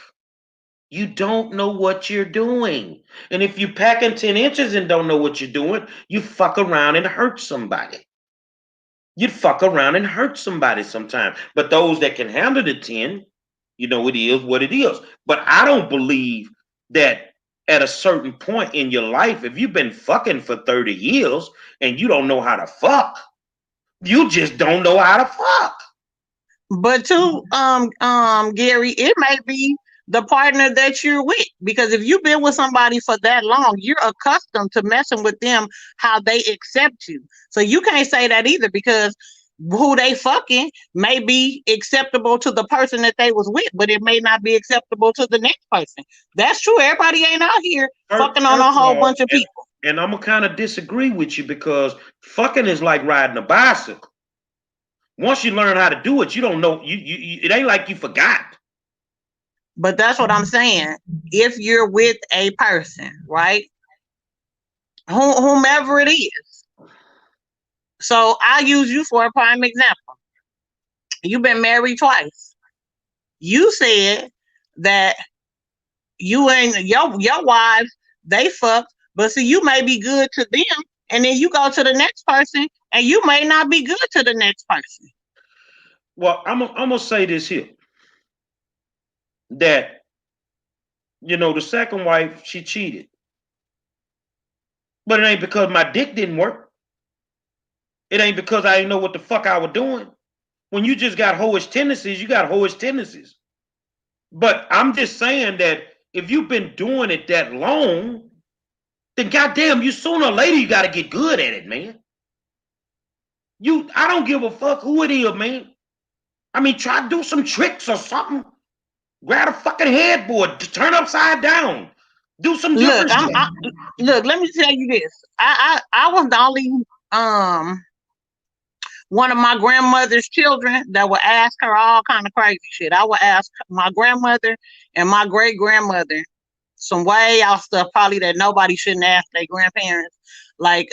You don't know what you're doing. And if you're packing 10 inches and don't know what you're doing, you fuck around and hurt somebody. You'd fuck around and hurt somebody sometime. But those that can handle the 10, you know, it is what it is. But I don't believe that at a certain point in your life, if you've been fucking for 30 years and you don't know how to fuck, you just don't know how to fuck. But too, Gary, it may be the partner that you're with, because if you've been with somebody for that long, you're accustomed to messing with them how they accept you. So you can't say that either, because who they fucking may be acceptable to the person that they was with, but it may not be acceptable to the next person. That's true. Everybody ain't out here fucking on a whole bunch of people. And I'm gonna kind of disagree with you, because fucking is like riding a bicycle. Once you learn how to do it, you don't know. You it ain't like you forgot. But that's what I'm saying. If you're with a person, right? Whomever it is. So I'll use you for a prime example. You've been married twice. You said that you and your wives, they fuck, but see, you may be good to them, and then you go to the next person, and you may not be good to the next person. Well, I'm gonna say this here. That, you know, the second wife, she cheated. But it ain't because my dick didn't work. It ain't because I didn't know what the fuck I was doing. When you just got hoish tendencies, you got hoish tendencies. But I'm just saying that if you've been doing it that long, then goddamn, you sooner or later you gotta get good at it, man. I don't give a fuck who it is, man. I mean, try to do some tricks or something. Grab a fucking headboard, turn upside down, do some different shit. Look, let me tell you this. I was the only one of my grandmother's children that would ask her all kind of crazy shit. I would ask my grandmother and my great grandmother some way out stuff probably that nobody shouldn't ask their grandparents. Like,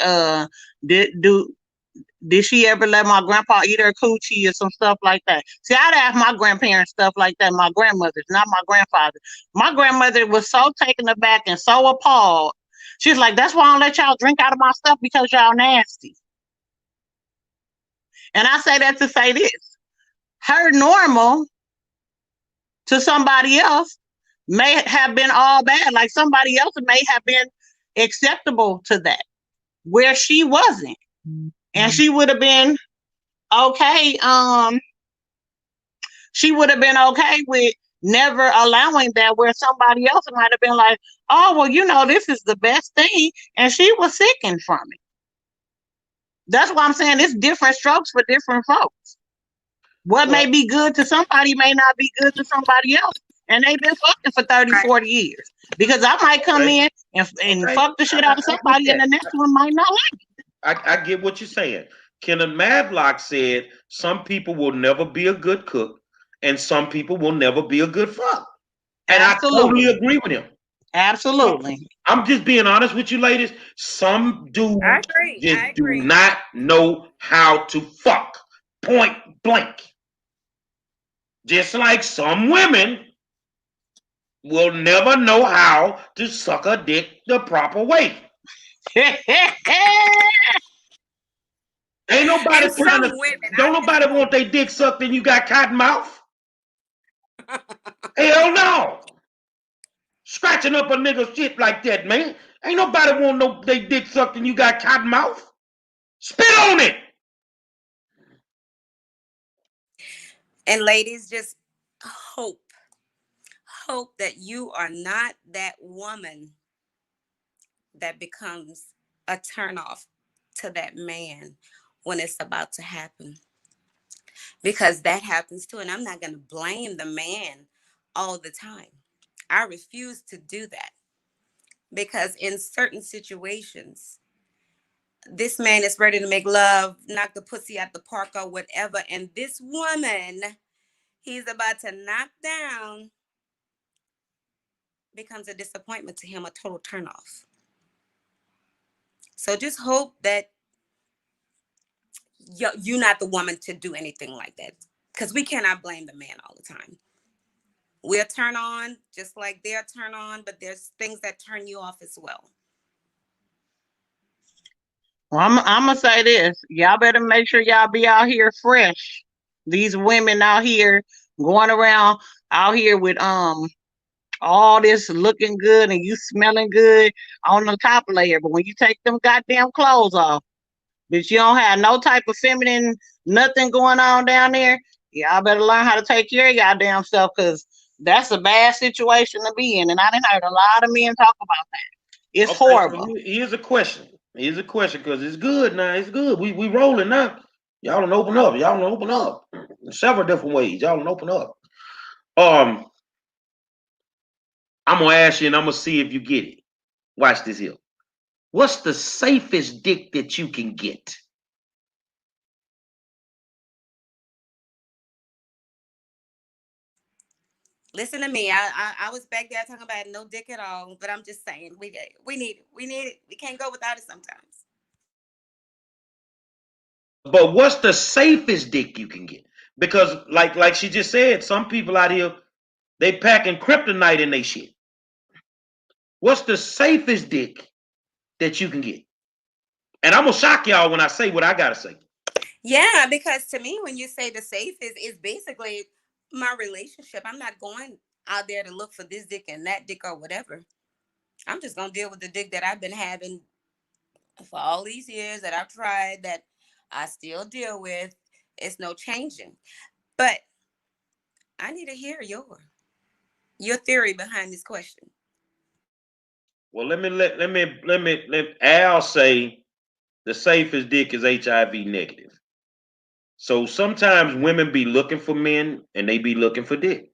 did she ever let my grandpa eat her coochie or some stuff like that? See, I'd ask my grandparents stuff like that, my grandmother's, not my grandfather. My grandmother was so taken aback and so appalled. She's like, that's why I don't let y'all drink out of my stuff, because y'all nasty. And I say that to say this. Her normal to somebody else may have been all bad. Like somebody else may have been acceptable to that, where she wasn't. And she would have been okay. She would have been okay with never allowing that, where somebody else might have been like, oh, well, you know, this is the best thing. And she was sickened from it. That's why I'm saying it's different strokes for different folks. What may be good to somebody may not be good to somebody else. And they've been fucking for 30, 40 years. Because I might come in and fuck the shit out of somebody, and the next one might not like it. I get what you're saying. Kenneth Madlock said some people will never be a good cook and some people will never be a good fuck. And absolutely. I totally agree with him. Absolutely. I'm just being honest with you, ladies. Some dudes just do not know how to fuck. Point blank. Just like some women will never know how to suck a dick the proper way. Ain't nobody don't nobody want their dick sucked and you got cotton mouth. Hell no. scratching up a nigga shit like that, man. Ain't nobody want no they dick sucked and you got cotton mouth. Spit on it. And ladies, just hope that you are not that woman that becomes a turnoff to that man when it's about to happen. Because that happens too. And I'm not going to blame the man all the time. I refuse to do that. Because in certain situations, this man is ready to make love, knock the pussy out the park or whatever. And this woman he's about to knock down becomes a disappointment to him, a total turnoff. So just hope that you're not the woman to do anything like that, because we cannot blame the man all the time. We're turn on just like they're turn on, but there's things that turn you off as well. Well, I'm gonna say this: y'all better make sure y'all be out here fresh. These women out here going around out here with all this looking good and you smelling good on the top layer, but when you take them goddamn clothes off, but you don't have no type of feminine nothing going on down there, y'all better learn how to take care of y'all damn self, because that's a bad situation to be in. And I done heard a lot of men talk about that. It's horrible. So here's a question. Here's a question, because it's good now. It's good. We rolling now. Y'all don't open up. Y'all don't open up in several different ways. Y'all don't open up. I'm gonna ask you, and I'm gonna see if you get it. Watch this here. What's the safest dick that you can get? Listen to me. I was back there talking about no dick at all, but I'm just saying we need it. We can't go without it sometimes. But what's the safest dick you can get? Because like she just said, some people out here, they packing kryptonite in they shit. What's the safest dick that you can get? And I'm gonna shock y'all when I say what I gotta say. Yeah, because to me, when you say the safest, is basically my relationship. I'm not going out there to look for this dick and that dick or whatever. I'm just gonna deal with the dick that I've been having for all these years that I've tried, that I still deal with. It's no changing. But I need to hear your theory behind this question. Well, let Al say the safest dick is HIV negative. So sometimes women be looking for men and they be looking for dick.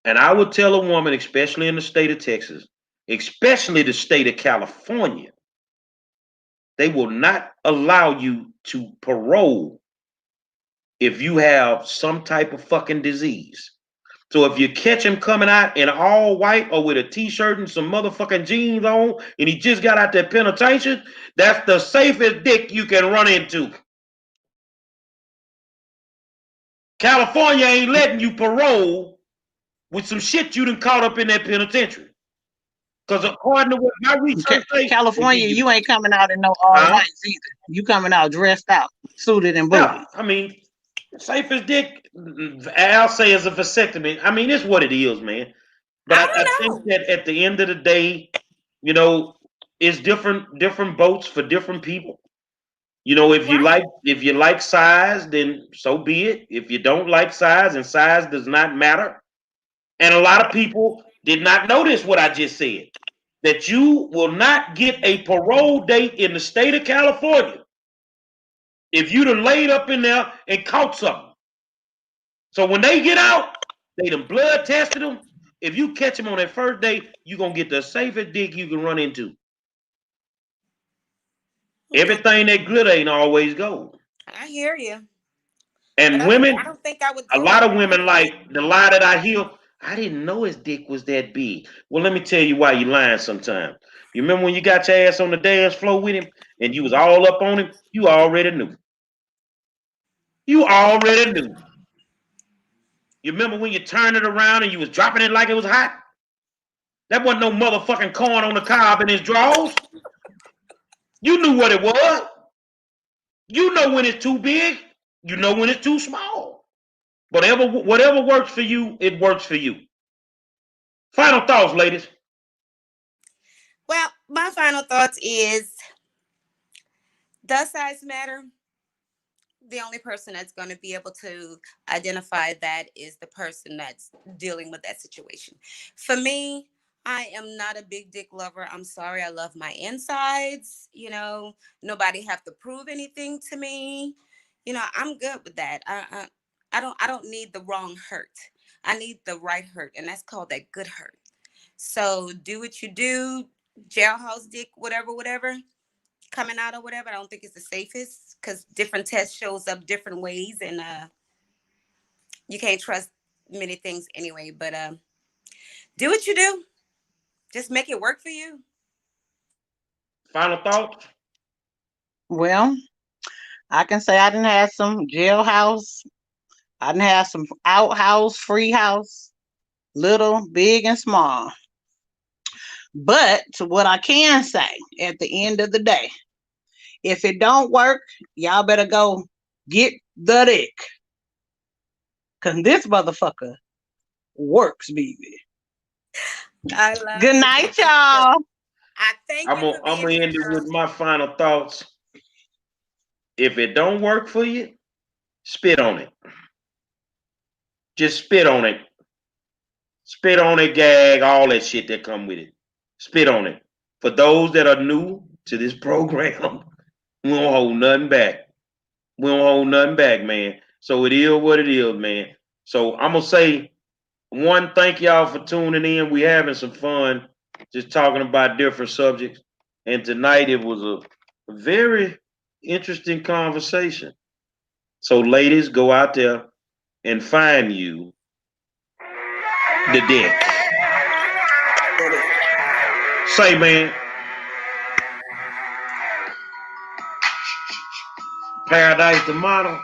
And I would tell a woman, especially in the state of Texas, especially the state of California, they will not allow you to parole if you have some type of fucking disease. So if you catch him coming out in all white or with a t-shirt and some motherfucking jeans on, and he just got out that penitentiary, that's the safest dick you can run into. California ain't letting you parole with some shit you done caught up in that penitentiary. Because according to what my research says, California, you ain't coming out in no all whites either. You coming out dressed out, suited and booted. Yeah, I mean, safest dick, I'll say, is a vasectomy. I mean, it's what it is, man. But I think that at the end of the day, you know, it's different boats for different people. You know, if you like size, then so be it. If you don't like size and size does not matter. And a lot of people did not notice what I just said, that you will not get a parole date in the state of California if you done laid up in there and caught something. So when they get out, they done blood tested them. If you catch them on that first date, you're going to get the safest dick you can run into. Everything that glitter ain't always gold. I hear you. And women, I don't think I would. A lot of women like the lie that I hear. I didn't know his dick was that big. Well, let me tell you why you lying sometimes. You remember when you got your ass on the dance floor with him and you was all up on him? You already knew. You already knew. You remember when you turned it around and you was dropping it like it was hot? That wasn't no motherfucking corn on the cob in his drawers. You knew what it was. You know when it's too big. You know when it's too small. Whatever works for you, it works for you. Final thoughts, ladies. My final thoughts is, does size matter? The only person that's going to be able to identify that is the person that's dealing with that situation. For me, I am not a big dick lover. I'm sorry. I love my insides. Nobody have to prove anything to me. I'm good with that. I don't need the wrong hurt. I need the right hurt, and that's called that good hurt. So do what you do, jailhouse dick, whatever, whatever, coming out or whatever. I don't think it's the safest because different tests shows up different ways, and you can't trust many things anyway. But do what you do. Just make it work for you. Final thoughts? Well, I can say I didn't have some jailhouse. I didn't have some outhouse, free house, little, big, and small. But what I can say at the end of the day, if it don't work, y'all better go get the dick. Cause this motherfucker works, baby. I love Good you. night, y'all. I thank I'm you gonna for being here, end it girl. with my final thoughts. If it don't work for you, spit on it. Just spit on it. Spit on it, gag, all that shit that come with it. Spit on it. For those that are new to this program, we don't hold nothing back. We don't hold nothing back, man. So it is what it is, man. So I'm gonna say, one, thank y'all for tuning in. We having some fun, just talking about different subjects. And tonight it was a very interesting conversation. So ladies, go out there and find you the dick. Say, man, Paradise the Model,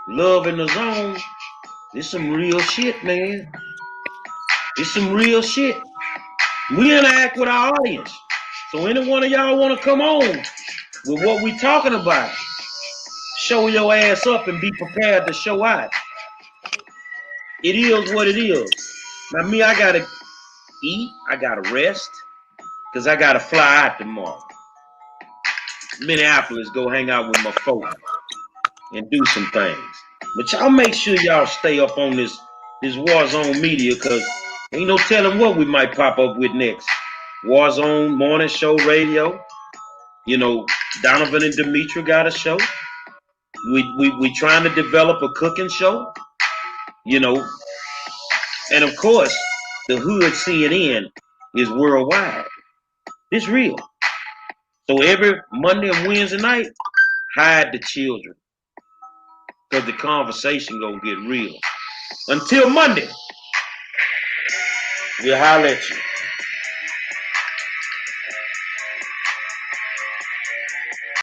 Love in the Zone. This some real shit, man. This some real shit. We interact with our audience. So any one of y'all want to come on with what we talking about, show your ass up and be prepared to show out. It is what it is. Now me, I gotta eat. I gotta rest. Because I gotta fly out tomorrow. Minneapolis, go hang out with my folks and do some things. But y'all make sure y'all stay up on this Warzone media, because ain't no telling what we might pop up with next. Warzone Morning Show Radio. Donovan and Demetra got a show. We trying to develop a cooking show. And of course, the Hood CNN is worldwide. It's real. So every Monday and Wednesday night, hide the children, because the conversation gonna get real. Until Monday, we'll holler at you.